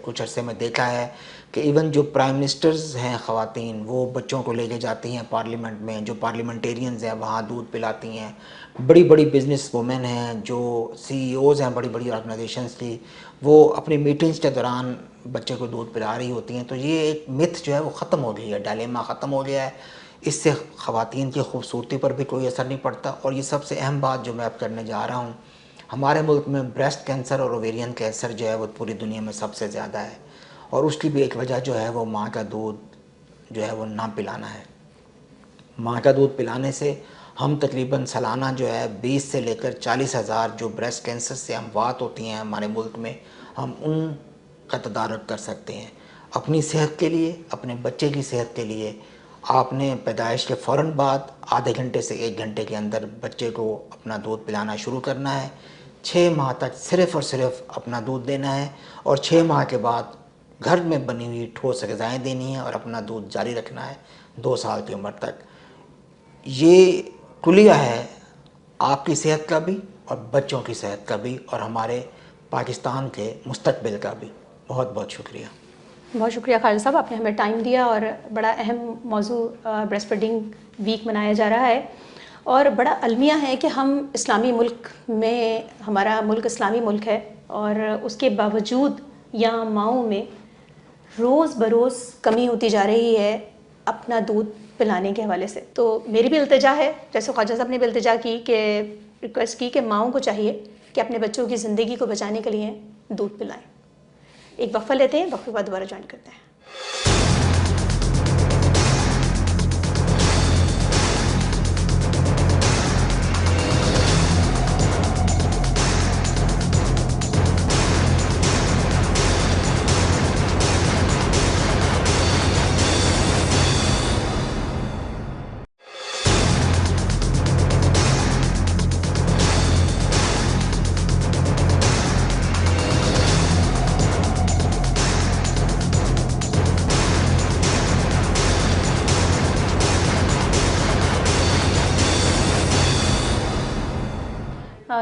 کچھ عرصے میں دیکھا ہے کہ ایون جو پرائم منسٹرز ہیں خواتین، وہ بچوں کو لے کے جاتی ہیں پارلیمنٹ میں، جو پارلیمنٹیرینز ہیں وہاں دودھ پلاتی ہیں. بڑی بڑی بزنس وومن ہیں جو CEO ہیں بڑی بڑی آرگنائزیشنز کی، وہ اپنی میٹنگز کے دوران بچے کو دودھ پلا رہی ہوتی ہیں. تو یہ ایک متھ جو ہے وہ ختم ہو گئی ہے، ڈائلیما ختم ہو گیا ہے. اس سے خواتین کی خوبصورتی پر بھی کوئی اثر نہیں پڑتا. اور یہ سب سے اہم بات جو میں اب کرنے جا رہا ہوں، ہمارے ملک میں بریسٹ کینسر اور اوویرین کینسر جو ہے وہ پوری دنیا میں سب سے زیادہ ہے، اور اس کی بھی ایک وجہ جو ہے وہ ماں کا دودھ جو ہے وہ نہ پلانا ہے. ماں کا دودھ پلانے سے ہم تقریباً سالانہ جو ہے 20 سے لے کر 40,000 جو بریسٹ کینسر سے اموات ہوتی ہیں ہمارے ملک میں، ہم ان کا تدارک کر سکتے ہیں. اپنی صحت کے لیے، اپنے بچے کی صحت کے لیے، آپ نے پیدائش کے فوراً بعد آدھے گھنٹے سے 1 گھنٹے کے اندر بچے کو اپنا دودھ پلانا شروع کرنا ہے. 6 ماہ تک صرف اور صرف اپنا دودھ دینا ہے، اور 6 ماہ کے بعد گھر میں بنی ہوئی ٹھوس غذائیں دینی ہیں اور اپنا دودھ جاری رکھنا ہے 2 سال کی عمر تک. یہ کلیہ ہے آپ کی صحت کا بھی اور بچوں کی صحت کا بھی اور ہمارے پاکستان کے مستقبل کا بھی. بہت بہت شکریہ. بہت شکریہ خالد صاحب، آپ نے ہمیں ٹائم دیا، اور بڑا اہم موضوع بریسٹ فیڈنگ ویک منایا جا رہا ہے، اور بڑا المیہ ہے کہ ہم اسلامی ملک میں، ہمارا ملک اسلامی ملک ہے، اور اس کے باوجود یہاں ماؤں میں روز بروز کمی ہوتی جا رہی ہے اپنا دودھ پلانے کے حوالے سے. تو میری بھی التجا ہے، جیسے خواجہ صاحب نے بھی التجا کی، کہ ریکویسٹ کی کہ ماؤں کو چاہیے کہ اپنے بچوں کی زندگی کو بچانے کے لیے دودھ پلائیں. ایک وقفہ لیتے ہیں، وقفے کے بعد دوبارہ جوائن کرتے ہیں.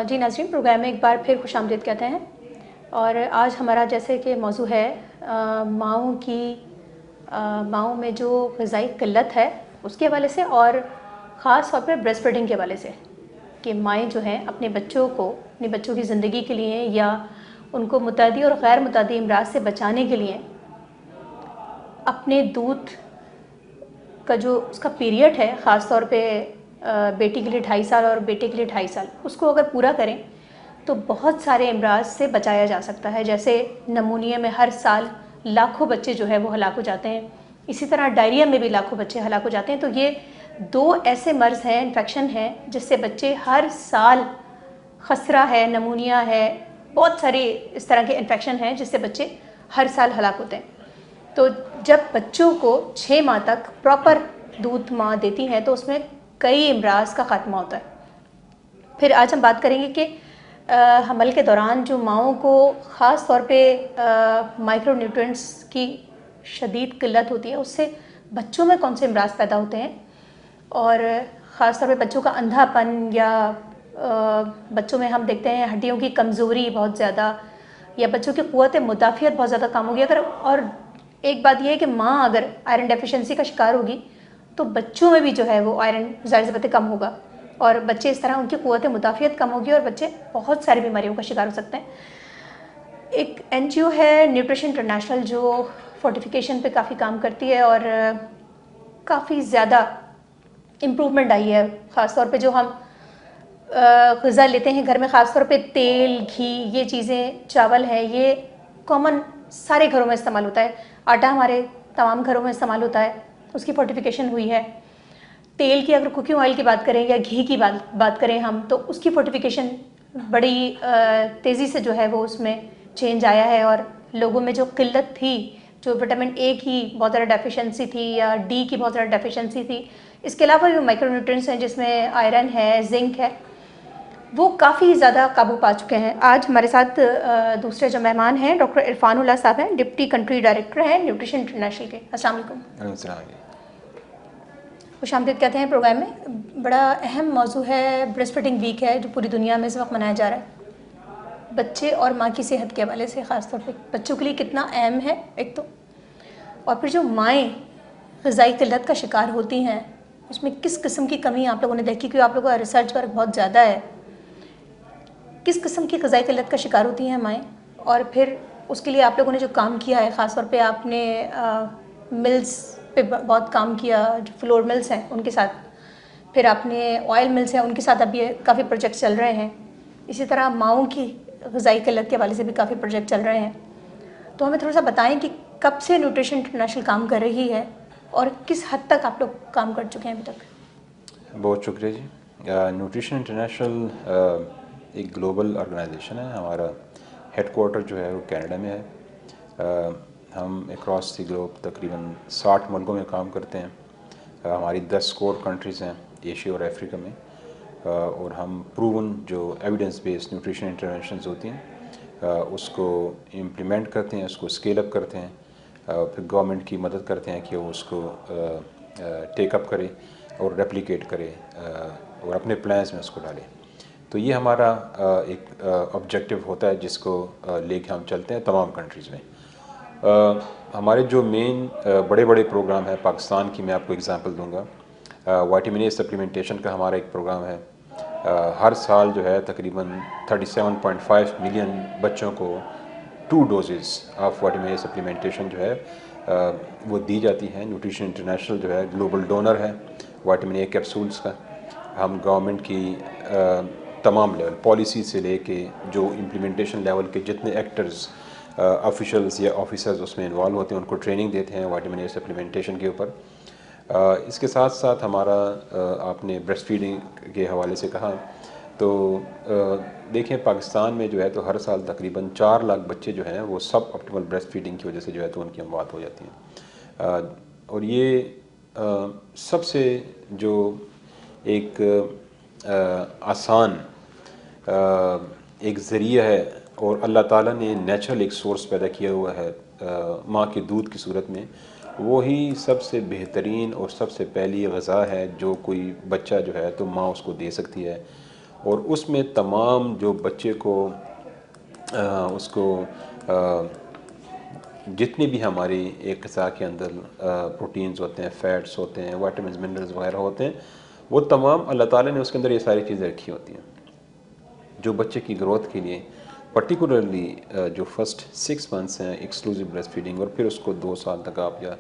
جی ناظرین، پروگرام میں ایک بار پھر خوش آمدید کہتے ہیں، اور آج ہمارا جیسے کہ موضوع ہے ماؤں میں جو غذائی قلت ہے اس کے حوالے سے، اور خاص طور پر بریسٹ فیڈنگ کے حوالے سے، کہ مائیں جو ہیں اپنے بچوں کو، اپنے بچوں کی زندگی کے لیے یا ان کو متعدی اور غیر متعدی امراض سے بچانے کے لیے اپنے دودھ کا جو اس کا پیریڈ ہے، خاص طور پہ بیٹی کے لیے 2.5 سال اور بیٹے کے لیے 2.5 سال، اس کو اگر پورا کریں تو بہت سارے امراض سے بچایا جا سکتا ہے. جیسے نمونیا میں ہر سال لاکھوں بچے جو ہے وہ ہلاک ہو جاتے ہیں, اسی طرح ڈائریا میں بھی لاکھوں بچے ہلاک ہو جاتے ہیں. تو یہ 2 ایسے مرض ہیں, انفیکشن ہیں, جس سے بچے ہر سال, خسرہ ہے, نمونیا ہے, بہت ساری اس طرح کے انفیکشن ہیں جس سے بچے ہر سال ہلاک ہوتے ہیں. تو جب بچوں کو 6 ماہ تک پراپر دودھ ماں دیتی ہیں تو اس میں کئی امراض کا خاتمہ ہوتا ہے. پھر آج ہم بات کریں گے کہ حمل کے دوران جو ماؤں کو خاص طور پہ مائکرو نیوٹرینٹس کی شدید قلت ہوتی ہے, اس سے بچوں میں کون سے امراض پیدا ہوتے ہیں, اور خاص طور پہ بچوں کا اندھا پن, یا بچوں میں ہم دیکھتے ہیں ہڈیوں کی کمزوری بہت زیادہ, یا بچوں کی قوت مدافعت بہت زیادہ کم ہوگی. اور ایک بات یہ ہے کہ ماں اگر آئرن ڈیفیشنسی کا شکار ہوگی تو بچوں میں بھی جو ہے وہ آئرن ظاہر سی بات ہے کم ہوگا, اور بچے اس طرح ان کی قوت مدافعت کم ہوگی اور بچے بہت ساری بیماریوں کا شکار ہو سکتے ہیں. ایک این جی او ہے نیوٹریشن انٹرنیشنل, جو فورٹیفیکیشن پہ کافی کام کرتی ہے, اور کافی زیادہ امپرومنٹ آئی ہے. خاص طور پہ جو ہم غذا لیتے ہیں گھر میں, خاص طور پہ تیل, گھی, یہ چیزیں, چاول ہے, یہ کامن سارے گھروں میں استعمال ہوتا ہے. آٹا ہمارے تمام گھروں میں استعمال ہوتا ہے, اس کی فورٹیفیکیشن ہوئی ہے. تیل کی اگر کوکنگ آئل کی بات کریں یا گھی کی بات کریں ہم, تو اس کی فورٹیفیکیشن بڑی تیزی سے جو ہے وہ اس میں چینج آیا ہے. اور لوگوں میں جو قلت تھی, جو وٹامن اے کی بہت زیادہ ڈیفیشنسی تھی یا ڈی کی بہت زیادہ ڈیفیشنسی تھی, اس کے علاوہ جو مائکرو نیوٹرینٹس ہیں جس میں آئرن ہے, زنک ہے, وہ کافی زیادہ قابو پا چکے ہیں. آج ہمارے ساتھ دوسرے جو مہمان ہیں ڈاکٹر عرفان اللہ صاحب ہیں, ڈپٹی کنٹری ڈائریکٹر ہیں نیوٹریشن انٹرنیشنل کے. السلام علیکم. خوش آمدید کہتے ہیں پروگرام میں. بڑا اہم موضوع ہے, بریسٹ فیڈنگ ویک ہے جو پوری دنیا میں اس وقت منایا جا رہا ہے. بچے اور ماں کی صحت کے حوالے سے, خاص طور پہ بچوں کے لیے کتنا اہم ہے ایک تو, اور پھر جو مائیں غذائی قلت کا شکار ہوتی ہیں اس میں کس قسم کی کمی آپ لوگوں نے دیکھی, کیونکہ آپ لوگوں کا ریسرچ ورک بہت زیادہ ہے, کس قسم کی غذائی قلت کا شکار ہوتی ہیں مائیں, اور پھر اس کے لیے آپ لوگوں نے جو کام کیا ہے, خاص طور پہ آپ نے ملز پہ بہت کام کیا, جو فلور ملز ہیں ان کے ساتھ, پھر آپ نے آئل ملز ہیں ان کے ساتھ ابھی کافی پروجیکٹ چل رہے ہیں, اسی طرح ماؤں کی غذائی قلت کے حوالے سے بھی کافی پروجیکٹ چل رہے ہیں. تو ہمیں تھوڑا سا بتائیں کہ کب سے نیوٹریشن انٹرنیشنل کام کر رہی ہے اور کس حد تک آپ لوگ کام کر چکے ہیں ابھی تک. بہت شکریہ جی. نیوٹریشن انٹرنیشنل ایک گلوبل آرگنائزیشن ہے. ہمارا ہیڈ کوارٹر جو ہے وہ کینیڈا میں ہے. ہم اکراس دی گلوب تقریباً 60 ملکوں میں کام کرتے ہیں. ہماری 10 کور کنٹریز ہیں ایشیا اور افریقہ میں, اور ہم پروون جو ایویڈنس بیسڈ نیوٹریشن انٹرونشنز ہوتی ہیں اس کو امپلیمنٹ کرتے ہیں, اس کو اسکیل اپ کرتے ہیں, پھر گورنمنٹ کی مدد کرتے ہیں کہ وہ اس کو ٹیک اپ کرے اور ریپلیکیٹ کرے اور اپنے پلانس میں اس کو ڈالے. تو یہ ہمارا ایک آبجیکٹیو ہوتا ہے جس کو لے کے ہم چلتے ہیں تمام کنٹریز میں. ہمارے جو مین بڑے بڑے پروگرام ہیں پاکستان کی, میں آپ کو اگزامپل دوں گا. وائٹامن اے سپلیمنٹیشن کا ہمارا ایک پروگرام ہے. ہر سال جو ہے تقریباً 37.5 ملین بچوں کو 2 doses of vitamin A supplementation جو ہے وہ دی جاتی ہیں. نیوٹریشن انٹرنیشنل جو ہے گلوبل ڈونر ہے وائٹامن اے کیپسولز کا. ہم گورنمنٹ کی تمام لیول پالیسی سے لے کے جو امپلیمنٹیشن لیول کے جتنے ایکٹرز آفیشلز یا آفیسرز اس میں انوالو ہوتے ہیں ان کو ٹریننگ دیتے ہیں وائٹامن اے سپلیمنٹیشن کے اوپر. اس کے ساتھ ساتھ ہمارا آپ نے بریسٹ فیڈنگ کے حوالے سے کہا, تو دیکھیں پاکستان میں جو ہے تو ہر سال تقریباً 4 لاکھ بچے جو ہیں وہ سب آپٹیمل بریسٹ فیڈنگ کی وجہ سے جو ہے تو ان کی اموات ہو جاتی ہیں. اور یہ سب سے جو ایک آسان ایک ذریعہ ہے, اور اللہ تعالیٰ نے نیچرل ایک سورس پیدا کیا ہوا ہے ماں کے دودھ کی صورت میں, وہی سب سے بہترین اور سب سے پہلی غذا ہے جو کوئی بچہ جو ہے تو ماں اس کو دے سکتی ہے. اور اس میں تمام جو بچے کو اس کو جتنی بھی ہماری ایک غذا کے اندر پروٹینز ہوتے ہیں, فیٹس ہوتے ہیں, وائٹامنز منرلز وغیرہ ہوتے ہیں, وہ تمام اللہ تعالیٰ نے اس کے اندر یہ ساری چیزیں رکھی ہوتی ہیں جو بچے کی گروتھ کے لیے, پرٹیکولرلی جو فرسٹ 6 منتھس ہیں ایکسکلوزیو بریسٹ فیڈنگ, اور پھر اس کو 2 سال تک آپ یا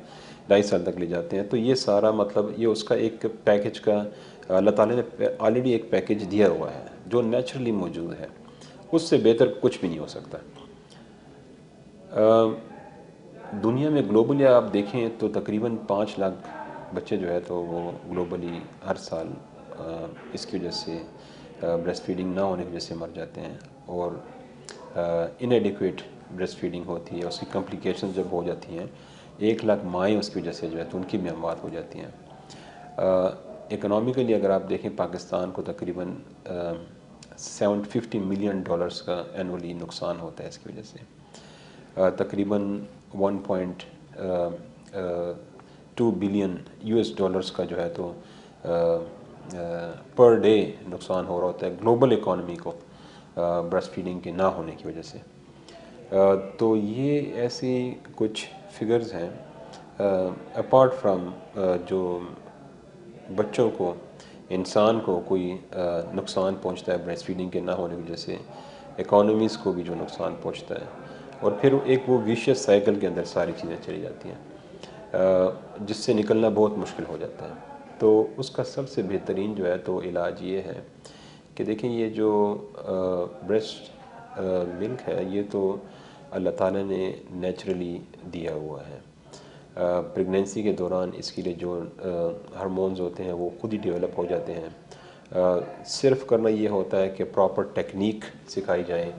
2.5 سال تک لے جاتے ہیں. تو یہ سارا مطلب یہ اس کا ایک پیکج کا اللہ تعالیٰ نے آلریڈی ایک پیکج دیا ہوا ہے جو نیچرلی موجود ہے. اس سے بہتر کچھ بھی نہیں ہو سکتا. دنیا میں گلوبلی آپ دیکھیں تو تقریباً 5 لاکھ بچے جو ہے تو وہ گلوبلی ہر سال اس کی وجہ سے بریسٹ فیڈنگ نہ ہونے کی وجہ سے مر جاتے ہیں, اور انیڈیکویٹ بریسٹ فیڈنگ ہوتی ہے, اس کی کمپلیکیشن جب ہو جاتی ہیں 1 لاکھ مائیں اس کی وجہ سے جو ہے تو ان کی بھی اموات ہو جاتی ہیں. اکنامیکلی اگر آپ دیکھیں پاکستان کو تقریباً $750 ملین کا اینولی نقصان ہوتا ہے اس کی وجہ سے. تقریباً 1.2 بلین US$ کا جو ہے تو پر ڈے نقصان ہو رہا ہوتا ہے گلوبل اکانومی کو بریسٹ فیڈنگ کے نہ ہونے کی وجہ سے. تو یہ ایسی کچھ فگرز ہیں اپارٹ فرام جو بچوں کو, انسان کو کوئی نقصان پہنچتا ہے بریسٹ فیڈنگ کے نہ ہونے کی وجہ سے, اکانومیز کو بھی جو نقصان پہنچتا ہے, اور پھر ایک وہ ویشیس سائیکل کے اندر ساری چیزیں چلی جاتی ہیں جس سے نکلنا بہت مشکل ہو جاتا ہے. تو اس کا سب سے بہترین جو ہے تو علاج یہ ہے کہ دیکھیں یہ جو بریسٹ ملک ہے یہ تو اللہ تعالیٰ نے نیچرلی دیا ہوا ہے. پریگنینسی کے دوران اس کے لیے جو ہارمونز ہوتے ہیں وہ خود ہی ڈیولپ ہو جاتے ہیں. صرف کرنا یہ ہوتا ہے کہ پراپر ٹیکنیک سکھائی جائے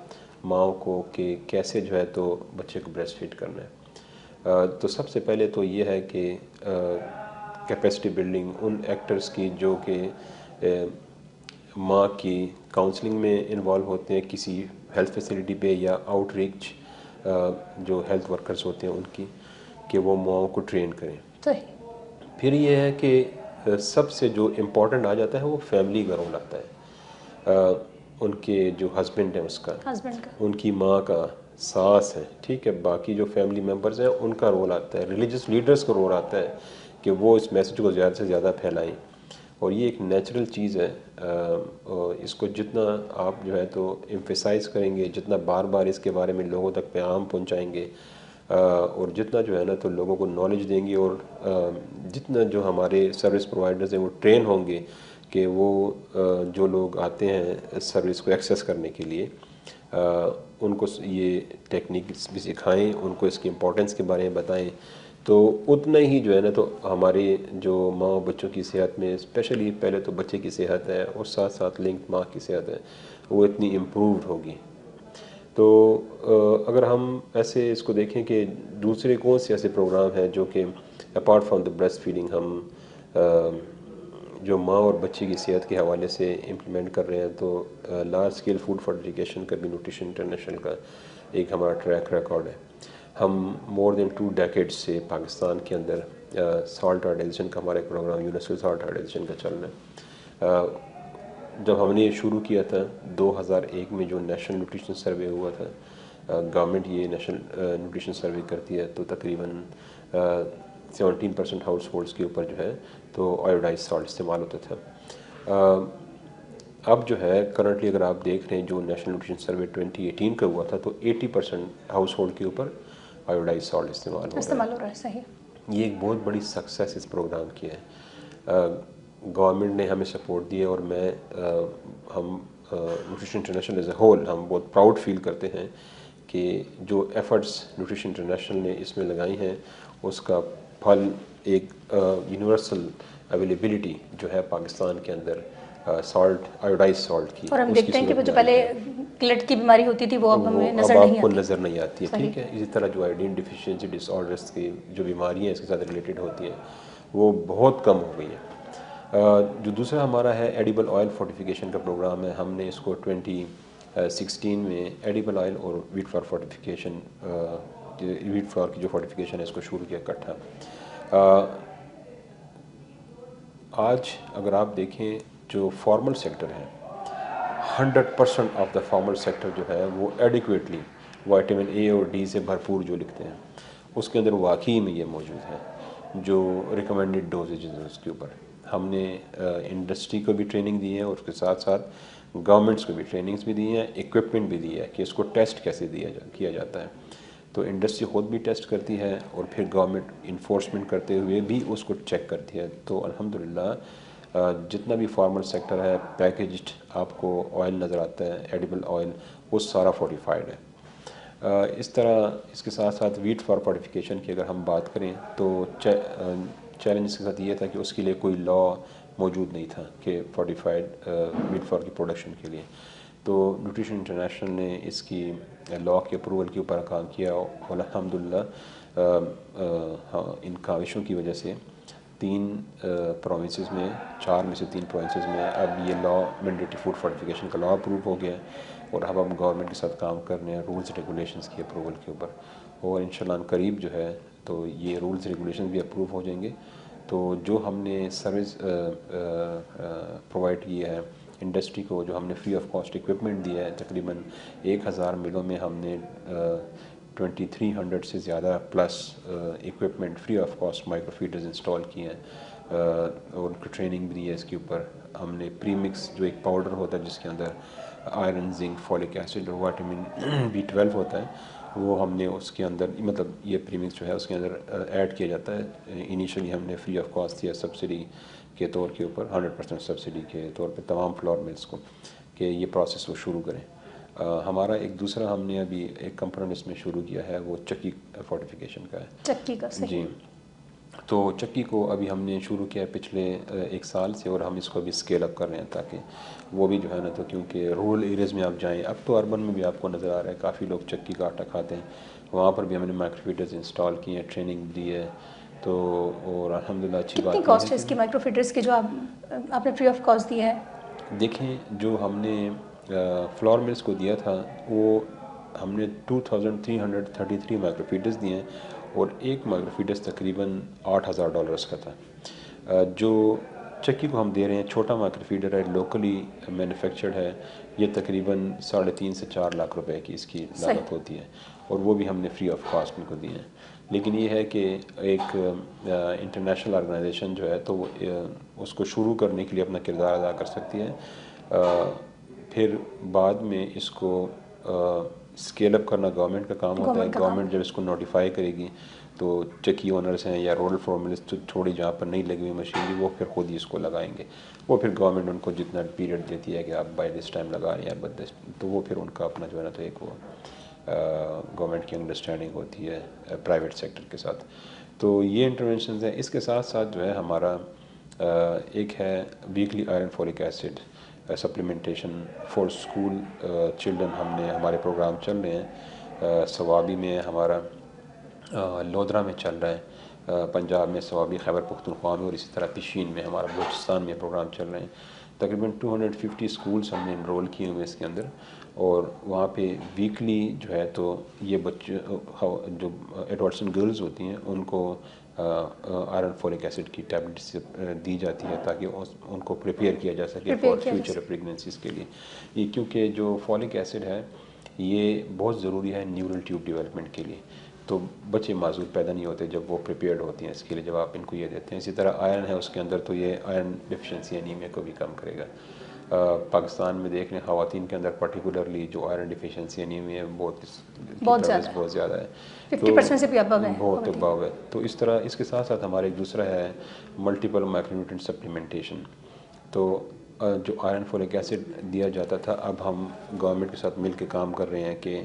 ماؤں کو کہ کیسے جو ہے تو بچے کو بریسٹ فیڈ کرنا ہے. تو سب سے پہلے تو یہ ہے کہ کیپیسٹی بلڈنگ ان ایکٹرز کی جو کہ ماں کی کاؤنسلنگ میں انوالو ہوتے ہیں کسی ہیلتھ فیسلٹی پہ, یا آؤٹ ریچ جو ہیلتھ ورکرز ہوتے ہیں ان کی, کہ وہ ماؤں کو ٹرین کریں. پھر یہ ہے کہ سب سے جو امپورٹنٹ آ جاتا ہے وہ فیملی کا رول آتا ہے. ان کے جو ہسبینڈ ہیں اس کا, ان کی ماں کا, ساس ہے, ٹھیک ہے, باقی جو فیملی ممبرز ہیں ان کا رول آتا ہے, ریلیجس لیڈرز کا رول آتا ہے کہ وہ اس میسیج کو زیادہ سے زیادہ پھیلائیں. اور یہ ایک نیچرل چیز ہے, اس کو جتنا آپ جو ہے تو ایمفیسائز کریں گے, جتنا بار بار اس کے بارے میں لوگوں تک پیغام پہنچائیں گے, اور جتنا جو ہے نا تو لوگوں کو نالج دیں گے, اور جتنا جو ہمارے سروس پرووائڈرز ہیں وہ ٹرین ہوں گے کہ وہ جو لوگ آتے ہیں سروس کو ایکسیس کرنے کے لیے ان کو یہ ٹیکنیکس بھی سکھائیں, ان کو اس کی امپورٹنس کے بارے میں بتائیں, تو اتنا ہی جو ہے نا تو ہماری جو ماں بچوں کی صحت میں اسپیشلی پہلے تو بچے کی صحت ہے اور ساتھ ساتھ لنک ماں کی صحت ہے وہ اتنی امپرووڈ ہوگی. تو اگر ہم ایسے اس کو دیکھیں کہ دوسرے کون سے ایسے پروگرام ہیں جو کہ apart from the breast feeding ہم جو ماں اور بچے کی صحت کے حوالے سے امپلیمنٹ کر رہے ہیں, تو لارج اسکیل فوڈ فارٹیفکیشن کا بھی نیوٹریشن انٹرنیشنل کا ایک ہمارا ٹریک ریکارڈ ہے. ہم مور دین 2 decades سے پاکستان کے اندر سالٹ ہارٹائزیشن کا ہمارا ایک پروگرام یونیورسل سالٹ ہارٹائزیشن کا چل رہا ہے. جب ہم نے یہ شروع کیا تھا 2001 میں جو نیشنل نیوٹریشن سروے ہوا تھا, گورنمنٹ یہ نیشنل نیوٹریشن سروے کرتی ہے, تو تقریباً 17% ہاؤس ہولڈس کے اوپر جو ہے تو آیوڈائز سالٹ استعمال ہوتا تھا. اب جو ہے کرنٹلی اگر آپ دیکھ رہے ہیں جو نیشنل نیوٹریشن سروے 2018 کا ہوا تھا تو 80% ہاؤس ہولڈ کے اوپر آیوڈائز سالٹ استعمال ہو رہا ہے. صحیح. یہ ایک بہت بڑی سکسیس اس پروگرام کی ہے. گورنمنٹ نے ہمیں سپورٹ دی اور ہم nutrition international as a whole ہم بہت پراؤڈ فیل کرتے ہیں کہ جو ایفرٹس نیوٹریشن انٹرنیشنل نے اس میں لگائی ہیں اس کا پھل ایک یونیورسل اویلیبلٹی جو ہے پاکستان کے اندر سالٹ آیوڈائز سالٹ کی, اور ہم دیکھتے ہیں کہ وہ جو پہلے گلٹ کی بیماری ہوتی تھی وہ اب ہمیں نظر نہیں آتی ہے. ٹھیک ہے, اسی طرح جو آئیڈین ڈیفیشینسی ڈس آرڈرس کی جو بیماریاں ہیں اس کے ساتھ ریلیٹڈ ہوتی ہیں وہ بہت کم ہو گئی ہیں. جو دوسرا ہمارا ہے ایڈیبل آئل فورٹیفیکیشن کا پروگرام ہے, ہم نے اس کو 2016 میں ایڈیبل آئل اور wheat flour fortification wheat flour کی جو فورٹیفیکیشن ہے اس کو شروع کیا اکٹھا. آج اگر آپ دیکھیں جو فارمل سیکٹر ہے 100% آف دا فارمل سیکٹر جو ہے وہ ایڈیکویٹلی وائٹامن اے اور ڈی سے بھرپور جو لکھتے ہیں اس کے اندر واقعی میں یہ موجود ہے جو ریکمینڈڈ ڈوزیجز ہیں اس کے اوپر. ہم نے انڈسٹری کو بھی ٹریننگ دی ہے اور اس کے ساتھ ساتھ گورنمنٹس کو بھی ٹریننگز بھی دی ہیں, اکوپمنٹ بھی دی ہے کہ اس کو ٹیسٹ کیسے کیا جاتا ہے. تو انڈسٹری خود بھی ٹیسٹ کرتی ہے اور پھر گورنمنٹ انفورسمنٹ کرتے ہوئے بھی اس کو چیک کرتی ہے. تو الحمدللہ جتنا بھی فارمل سیکٹر ہے پیکیجڈ آپ کو آئل نظر آتا ہے ایڈیبل آئل وہ سارا فورٹیفائڈ ہے۔ اس طرح اس کے ساتھ ساتھ ویٹ فار فورٹیفیکیشن کی اگر ہم بات کریں تو چیلنجز کے ساتھ یہ تھا کہ اس کے لیے کوئی لا موجود نہیں تھا کہ فورٹیفائڈ ویٹ فار کی پروڈکشن کے لیے، تو نیوٹریشن انٹرنیشنل نے اس کی لا کے اپروول کے اوپر کام کیا اور الحمدللہ ان کاوشوں کی وجہ سے 3 پروونسز میں 4 میں سے 3 پروونسز میں اب یہ لا مینڈیٹری فوڈ فورٹیفیکیشن کا لا اپروو ہو گیا ہے اور اب ہم گورنمنٹ کے ساتھ کام کر رہے ہیں رولز ریگولیشنز کی اپروول کے اوپر، اور انشاءاللہ قریب جو ہے تو یہ رولز ریگولیشنز بھی اپروو ہو جائیں گے۔ تو جو ہم نے سروس پرووائڈ کی ہے انڈسٹری کو، جو ہم نے فری آف کاسٹ اکوپمنٹ دیا ہے، تقریباً 1000 ملوں میں ہم نے 2300 سے زیادہ plus equipment free of cost micro feeders install کیے ہیں اور ان کو ٹریننگ بھی دی ہے۔ اس کے اوپر ہم نے پری مکس جو ایک پاؤڈر ہوتا ہے جس کے اندر آئرن، زنک، فولک ایسڈ اور وٹامن B12 ہوتا ہے، وہ ہم نے اس کے اندر مطلب یہ پری مکس جو ہے اس کے اندر ایڈ کیا جاتا ہے۔ انیشلی ہم نے فری آف کاسٹ دیا سبسڈی کے طور کے اوپر 100% سبسڈی کے طور پہ تمام فلور ملز کو کہ یہ پروسیس وہ شروع کریں۔ ہمارا ایک دوسرا ہم نے ابھی ایک کمپوننٹ اس میں شروع کیا ہے وہ چکی فورٹیفیکیشن کا ہے۔ چکی کا صحیح جی، تو چکی کو ابھی ہم نے شروع کیا ہے پچھلے 1 سال سے، اور ہم اس کو ابھی اسکیل اپ کر رہے ہیں تاکہ وہ بھی جو ہے نا، تو کیونکہ رورل ایریاز میں آپ جائیں، اب تو اربن میں بھی آپ کو نظر آ رہا ہے کافی لوگ چکی کا آٹا کھاتے ہیں، وہاں پر بھی ہم نے مائکرو فیڈرز انسٹال کیے ہیں، ٹریننگ دی ہے، تو اور الحمدللہ اچھی بات کتنی یہ کاسٹ ہے اس کی مائکرو فیڈرز کی جو آپ نے فری آف کاسٹ دی ہے؟ دیکھیں جو ہم نے فلور ملز کو دیا تھا وہ ہم نے 2333 مائکرو فیڈرز دیے ہیں، اور ایک مائکرو فیڈرز تقریباً $8000 کا تھا۔ جو چکی کو ہم دے رہے ہیں چھوٹا مائکرو فیڈر ہے، لوکلی مینوفیکچرڈ ہے، یہ تقریباً 3.5 سے 4 لاکھ روپے کی اس کی لاگت ہوتی ہے، اور وہ بھی ہم نے فری آف کاسٹ ان کو دیے ہیں۔ لیکن یہ ہے کہ ایک انٹرنیشنل آرگنائزیشن جو ہے تو وہ اس کو شروع کرنے کے لیے اپنا کردار ادا کر سکتی ہے، پھر بعد میں اس کو اسکیل اپ کرنا گورنمنٹ کا کام ہوتا ہے۔ گورنمنٹ جب اس کو نوٹیفائی کرے گی تو چکی اونرز ہیں یا رول فارملز تھوڑی جہاں پر نہیں لگی ہوئی مشینری وہ پھر خود ہی اس کو لگائیں گے، وہ پھر گورنمنٹ ان کو جتنا پیریڈ دیتی ہے کہ آپ بائی دس ٹائم لگا رہے ہیں تو وہ پھر ان کا اپنا جو ہے نا تو ایک وہ گورنمنٹ کی انڈرسٹینڈنگ ہوتی ہے پرائیویٹ سیکٹر کے ساتھ۔ تو یہ انٹرونشنز ہیں۔ اس کے ساتھ ساتھ جو ہے ہمارا ایک ہے weekly iron folic acid supplementation for school children, ہم نے ہمارے پروگرام چل رہے ہیں۔ سوابی میں ہمارا، لودھرا میں چل رہا ہے، پنجاب میں سوابی، خیبر پختونخوا میں، اور اسی طرح پشین میں ہمارا بلوچستان میں پروگرام چل رہے ہیں۔ تقریباً 250 اسکولس ہم نے انرول کیے ہوئے اس کے اندر، اور وہاں پہ ویکلی جو ہے تو یہ بچے جو ایڈولسنٹ گرلز ہوتی ہیں ان کو آئرن فولک ایسڈ کی ٹیبلٹس دی جاتی ہے تاکہ ان کو پریپیئر کیا جا سکے فار فیوچر پریگننسیز کے لیے۔ یہ کیونکہ جو فولک ایسڈ ہے یہ بہت ضروری ہے نیورل ٹیوب ڈیولپمنٹ کے لیے، تو بچے معذور پیدا نہیں ہوتے جب وہ پریپیئرڈ ہوتی ہیں اس کے لیے، جب آپ ان کو یہ دیتے ہیں۔ اسی طرح آئرن ہے اس کے اندر، تو یہ آئرن ڈیفیشنسی انیمیا کو بھی کم کرے گا۔ پاکستان میں دیکھ لیں خواتین کے اندر پرٹیکولرلی جو آئرن ڈیفیشنسی انیمیا بہت زیادہ ہے، 50% سے بھی ابو ہے، بہت ابو ہے۔ تو اس طرح اس کے ساتھ ساتھ ہمارا ایک دوسرا ہے ملٹیپل مائکرو نیوٹرینٹ سپلیمنٹیشن، تو جو آئرن فولک ایسڈ دیا جاتا تھا اب ہم گورنمنٹ کے ساتھ مل کے کام کر رہے ہیں کہ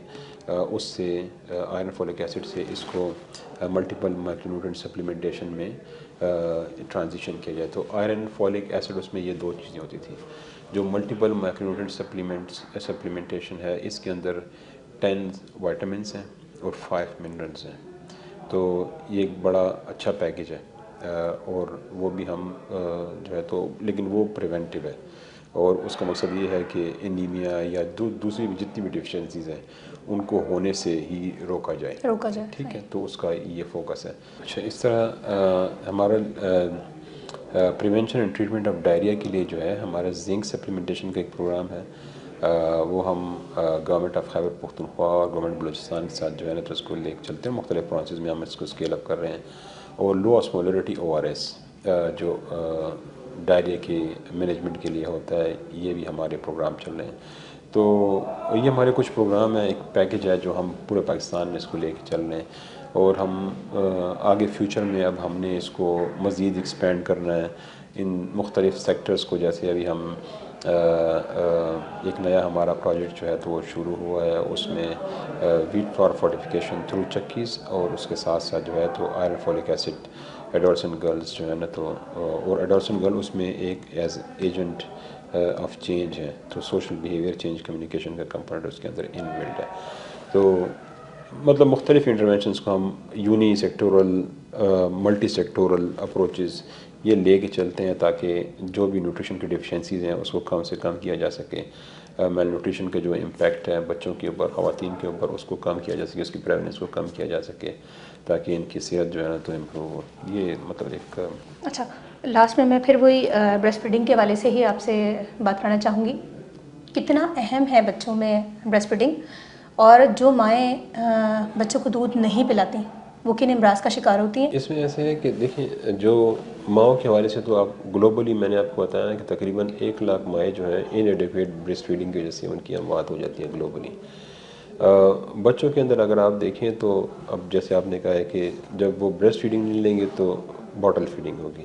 اس سے آئرن فولک ایسڈ سے اس کو ملٹیپل مائکرو نیوٹرینٹ سپلیمنٹیشن میں ٹرانزیشن کیا جائے۔ تو آئرن فولک ایسڈ اس میں یہ 2 چیزیں ہوتی تھیں۔ جو ملٹیپل مائکرو نیوٹرینٹ سپلیمنٹیشن ہے اس کے اندر 10 وائٹامنس ہیں اور 5 منرلز ہیں، تو یہ ایک بڑا اچھا پیکیج ہے، اور وہ بھی ہم جو ہے تو لیکن وہ پریونٹیو ہے، اور اس کا مقصد یہ ہے کہ انیمیا یا دوسری بھی جتنی بھی ڈیفیشنسیز ہیں ان کو ہونے سے ہی روکا جائے، ٹھیک ہے، تو اس کا یہ فوکس ہے۔ اچھا، اس طرح ہمارا prevention and treatment of diarrhoea کے لیے جو ہے ہمارا زنک سپلیمنٹیشن کا ایک پروگرام ہے، وہ ہم گورنمنٹ آف خیبر پختونخوا اور گورنمنٹ بلوچستان کے ساتھ جو ہے نا تو اس کو لے کے چلتے ہیں، مختلف پروسیس میں ہم اس کو اسکیل اپ کر رہے ہیں۔ اور لو آسمولیرٹی ORS جو ڈائریا کی مینجمنٹ کے لیے ہوتا ہے، یہ بھی ہمارے پروگرام چل رہے ہیں۔ تو یہ ہمارے کچھ پروگرام ہیں، ایک پیکیج ہے جو ہم پورے پاکستان میں اس کو لے کے چل رہے ہیں۔ اور ہم آگے فیوچر میں اب ہم نے اس کو مزید ایکسپینڈ کرنا ہے ان مختلف سیکٹرز کو. جیسے ابھی ہم ایک نیا ہمارا پروجیکٹ جو ہے تو وہ شروع ہوا ہے, اس میں ویٹ فلور فورٹیفیکیشن تھرو چکیز, اور اس کے ساتھ ساتھ جو ہے تو iron folic acid adolescent girls جو ہے نا, تو اور ایڈولسنٹ گرل اس میں ایک ایز ایجنٹ آف چینج ہے, تو سوشل بیہیویئر چینج کمیونیکیشن کا کمپوننٹ اس کے اندر ان بلڈ ہے. تو مطلب مختلف انٹرونشنس کو ہم uni sectoral multi sectoral approaches یہ لے کے چلتے ہیں تاکہ جو بھی نیوٹریشن کی ڈیفیشنسیز ہیں اس کو کم سے کم کیا جا سکے. میل نیوٹریشن کے جو امپیکٹ ہے بچوں کے اوپر, خواتین کے اوپر, اس کو کم کیا جا سکے, اس کی پریولنس کو کم کیا جا سکے تاکہ ان کی صحت جو ہے نا تو امپروو ہو. یہ مطلب ایک اچھا, لاسٹ میں پھر وہی بریسٹ فیڈنگ کے حوالے سے ہی آپ سے بات کرنا چاہوں گی. کتنا اہم ہے بچوں میں بریسٹ فیڈنگ, اور جو مائیں بچوں کو دودھ نہیں پلاتی وہ کن امراض کا شکار ہوتی ہیں؟ اس میں ایسے ہے کہ دیکھیں جو ماؤں کے حوالے سے تو آپ گلوبلی میں نے آپ کو بتایا کہ تقریباً 1 لاکھ مائیں جو ہیں ان ایڈیکویٹ بریسٹ فیڈنگ کی وجہ سے ان کی اموات ہو جاتی ہے گلوبلی. بچوں کے اندر اگر آپ دیکھیں تو اب جیسے آپ نے کہا ہے کہ جب وہ بریسٹ فیڈنگ نہیں لیں گے تو باٹل فیڈنگ ہوگی.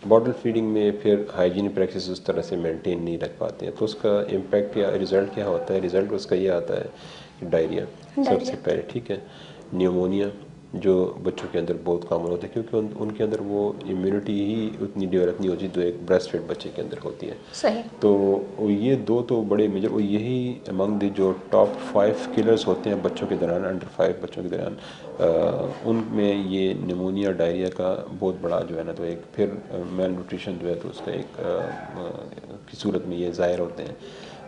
باٹل فیڈنگ میں پھر ہائیجین پریکٹس اس طرح سے مینٹین نہیں رکھ پاتے ہیں, تو اس کا امپیکٹ یا رزلٹ کیا ہوتا ہے؟ رزلٹ اس کا یہ آتا ہے کہ ڈائریا سب سے پہلے, ٹھیک ہے, نیومونیا جو بچوں کے اندر بہت کامن ہوتا ہے کیونکہ ان کے اندر وہ امیونٹی ہی اتنی ڈیولپ نہیں ہوتی جو ایک بریسٹ فیڈ بچے کے اندر ہوتی ہے. صحیح. تو یہ دو تو بڑے میجر, اور یہی امنگ دی جو ٹاپ 5 کلرز ہوتے ہیں بچوں کے دوران, انڈر 5 بچوں کے دوران, ان میں یہ نیمونیا ڈائریا کا بہت بڑا جو ہے نا تو ایک پھر میل نیوٹریشن جو ہے تو اس کا ایک کی صورت میں یہ ظاہر ہوتے ہیں.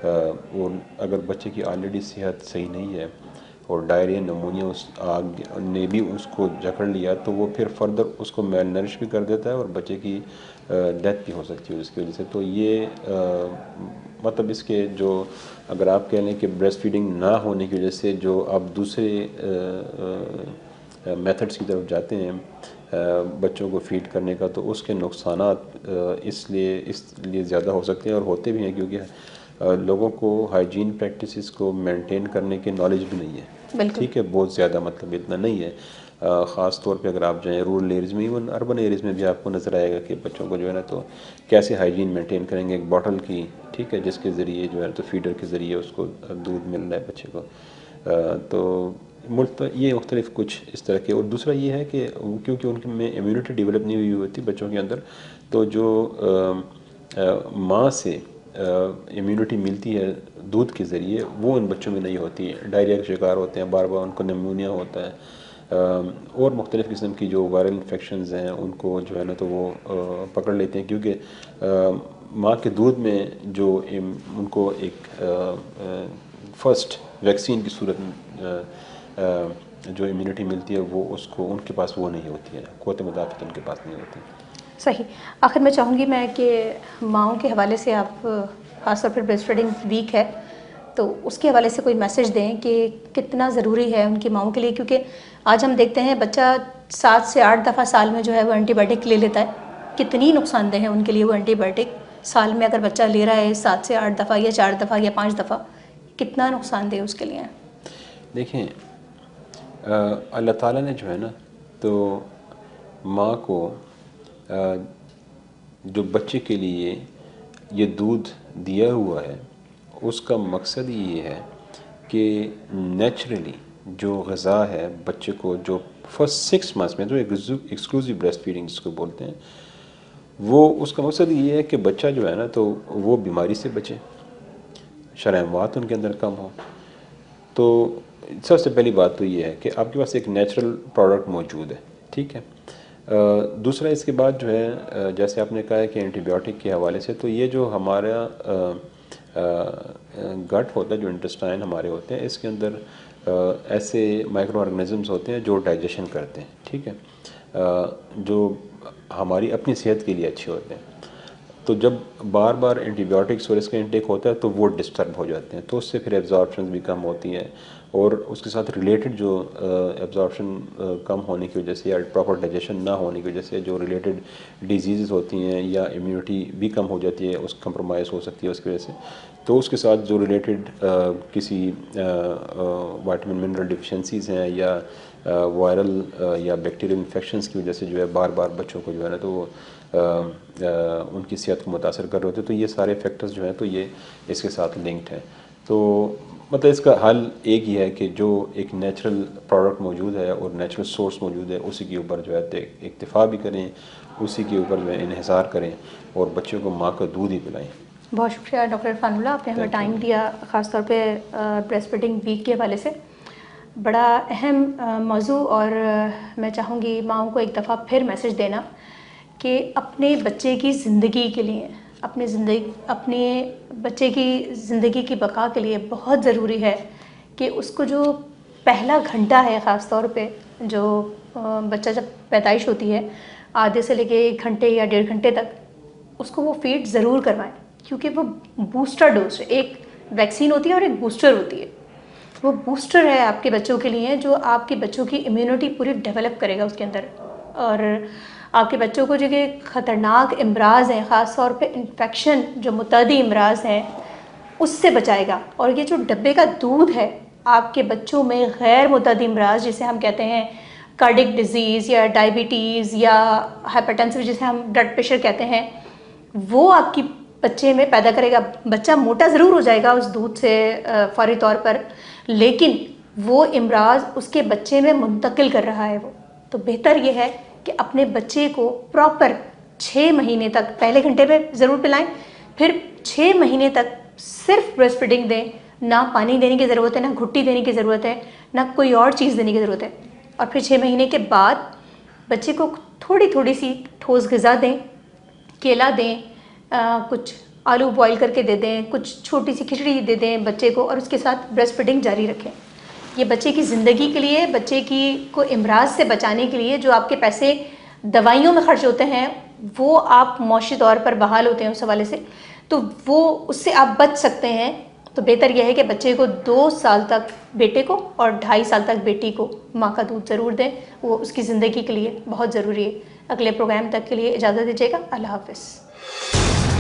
اور اگر بچے کی آلریڈی صحت صحیح نہیں ہے اور ڈائریا نمونیا اس آگ نے بھی اس کو جکڑ لیا تو وہ پھر فردر اس کو میل نرش بھی کر دیتا ہے اور بچے کی ڈیتھ بھی ہو سکتی ہے اس کی وجہ سے. تو یہ مطلب اس کے جو اگر آپ کہہ لیں کہ بریسٹ فیڈنگ نہ ہونے کی وجہ سے جو آپ دوسرے میتھڈس کی طرف جاتے ہیں بچوں کو فیڈ کرنے کا, تو اس کے نقصانات اس لیے زیادہ ہو سکتے ہیں اور ہوتے بھی ہیں کیونکہ لوگوں کو ہائیجین پریکٹسز کو مینٹین کرنے کی نالج بھی نہیں ہے. ٹھیک ہے, بہت زیادہ مطلب اتنا نہیں ہے. خاص طور پہ اگر آپ جائیں رورل ایریز میں, ایون اربن ایریز میں بھی آپ کو نظر آئے گا کہ بچوں کو جو ہے نا تو کیسے ہائیجین مینٹین کریں گے. ایک باٹل کی, ٹھیک ہے, جس کے ذریعے جو ہے تو فیڈر کے ذریعے اس کو دودھ مل رہا ہے بچے کو. تو یہ مختلف کچھ اس طرح کے. اور دوسرا یہ ہے کہ کیونکہ ان میں امیونٹی ڈیولپ نہیں ہوئی ہوتی بچوں کے اندر, تو جو ماں سے امیونٹی ملتی ہے دودھ کے ذریعے وہ ان بچوں میں نہیں ہوتی. ڈائریا کا شکار ہوتے ہیں, بار بار ان کو نیمونیا ہوتا ہے, اور مختلف قسم کی جو وائرل انفیکشنز ہیں ان کو جو ہے نا تو وہ پکڑ لیتے ہیں کیونکہ ماں کے دودھ میں جو ان کو ایک فرسٹ ویکسین کی صورت میں جو امیونٹی ملتی ہے وہ اس کو ان کے پاس وہ نہیں ہوتی ہے, قوت مدافعت ان کے پاس نہیں ہوتی. صحیح. آخر میں چاہوں گی میں کہ ماؤں کے حوالے سے آپ خاص طور پر بریسٹ فیڈنگ ویک ہے تو اس کے حوالے سے کوئی میسج دیں کہ کتنا ضروری ہے ان کی ماؤں کے لیے, کیونکہ آج ہم دیکھتے ہیں بچہ 7 سے 8 دفعہ سال میں جو ہے وہ اینٹی بائیوٹک لے لیتا ہے. کتنی نقصان دہ ہے ان کے لیے وہ اینٹی بائیوٹک. سال میں اگر بچہ لے رہا ہے 7 سے 8 دفعہ یا 4 دفعہ یا 5 دفعہ, کتنا نقصان دہ اس کے لیے. دیکھیں اللہ تعالیٰ نے جو ہے نا تو ماں کو جو بچے کے لیے یہ دودھ دیا ہوا ہے اس کا مقصد یہ ہے کہ نیچرلی جو غذا ہے بچے کو جو فرسٹ 6 months میں جو ایکسکلوزیو بریسٹ فیڈنگ جس کو بولتے ہیں, وہ اس کا مقصد یہ ہے کہ بچہ جو ہے نا تو وہ بیماری سے بچے, شرح اموات ان کے اندر کم ہو. تو سب سے پہلی بات تو یہ ہے کہ آپ کے پاس ایک نیچرل پروڈکٹ موجود ہے, ٹھیک ہے. دوسرا اس کے بعد جو ہے جیسے آپ نے کہا ہے کہ اینٹی بایوٹک کے حوالے سے, تو یہ جو ہمارا گٹ ہوتا ہے, جو انٹسٹائن ہمارے ہوتے ہیں, اس کے اندر ایسے مائکرو آرگنزمز ہوتے ہیں جو ڈائجیشن کرتے ہیں, ٹھیک ہے, جو ہماری اپنی صحت کے لیے اچھے ہوتے ہیں. تو جب بار بار اینٹی بایوٹکس اور اس کا انٹیک ہوتا ہے تو وہ ڈسٹرب ہو جاتے ہیں, تو اس سے پھر ایبزارپشنز بھی کم ہوتی ہیں, اور اس کے ساتھ ریلیٹڈ جو ایبزارپشن کم ہونے کی وجہ سے یا پراپر ڈائجیشن نہ ہونے کی وجہ سے جو ریلیٹڈ ڈیزیزز ہوتی ہیں یا امیونٹی بھی کم ہو جاتی ہے, اس کمپرومائز ہو سکتی ہے اس کی وجہ سے. تو اس کے ساتھ جو ریلیٹڈ کسی وائٹامن منرل ڈیفیشنسیز ہیں یا وائرل یا بیکٹیریل انفیکشنز کی وجہ سے جو ہے بار بار بچوں کو جو ہے نا تو ان کی صحت کو متاثر کر رہے ہوتے ہیں. تو یہ سارے فیکٹرز جو ہیں تو یہ اس کے ساتھ لنکڈ ہیں. تو مطلب اس کا حل ایک ہی ہے کہ جو ایک نیچرل پروڈکٹ موجود ہے اور نیچرل سورس موجود ہے اسی کے اوپر جو ہے اکتفا بھی کریں, اسی کے اوپر جو ہے انحصار کریں اور بچوں کو ماں کا دودھ ہی پلائیں. بہت شکریہ ڈاکٹر عرفان اللہ, آپ نے ہمیں ٹائم دیا, خاص طور پہ بریسٹ فیڈنگ ویک کے حوالے سے. بڑا اہم موضوع, اور میں چاہوں گی ماؤں کو ایک دفعہ پھر میسج دینا کہ اپنے بچے کی زندگی کے لیے, اپنے بچے کی زندگی کی بقا کے لیے بہت ضروری ہے کہ اس کو جو پہلا گھنٹہ ہے, خاص طور پہ جو بچہ جب پیدائش ہوتی ہے آدھے سے لے کے 1 گھنٹے یا 1.5 گھنٹے تک, اس کو وہ فیڈ ضرور کروائیں, کیونکہ وہ بوسٹر ڈوز, ایک ویکسین ہوتی ہے اور ایک بوسٹر ہوتی ہے. وہ بوسٹر ہے آپ کے بچوں کے لیے جو آپ کے بچوں کی امیونٹی پوری ڈیولپ کرے گا اس کے اندر, اور آپ کے بچوں کو جو کہ خطرناک امراض ہیں, خاص طور پہ انفیکشن جو متعدی امراض ہیں, اس سے بچائے گا. اور یہ جو ڈبے کا دودھ ہے آپ کے بچوں میں غیر متعدی امراض جسے ہم کہتے ہیں کارڈک ڈیزیز یا ڈائبٹیز یا ہائپرٹینسو جسے ہم بلڈ پریشر کہتے ہیں, وہ آپ کی بچے میں پیدا کرے گا. بچہ موٹا ضرور ہو جائے گا اس دودھ سے فوری طور پر, لیکن وہ امراض اس کے بچے میں منتقل کر رہا ہے وہ. تو بہتر یہ ہے کہ اپنے بچے کو پراپر 6 مہینے تک پہلے گھنٹے پہ ضرور پلائیں, پھر 6 مہینے تک صرف بریسٹ فیڈنگ دیں. نہ پانی دینے کی ضرورت ہے, نہ گھٹی دینے کی ضرورت ہے, نہ کوئی اور چیز دینے کی ضرورت ہے. اور پھر 6 مہینے کے بعد بچے کو تھوڑی سی ٹھوس غذا دیں, کیلا دیں, کچھ آلو بوائل کر کے دے دیں, کچھ چھوٹی سی کھچڑی دے دیں بچے کو, اور اس کے ساتھ بریسٹ فیڈنگ جاری رکھیں. یہ بچے کی زندگی کے لیے, بچے کو امراض سے بچانے کے لیے جو آپ کے پیسے دوائیوں میں خرچ ہوتے ہیں وہ آپ معاشی طور پر بحال ہوتے ہیں اس حوالے سے, تو وہ اس سے آپ بچ سکتے ہیں. تو بہتر یہ ہے کہ بچے کو 2 سال تک بیٹے کو اور 2.5 سال تک بیٹی کو ماں کا دودھ ضرور دیں, وہ اس کی زندگی کے لیے بہت ضروری ہے. اگلے پروگرام تک کے لیے اجازت دیجیے گا. اللہ حافظ.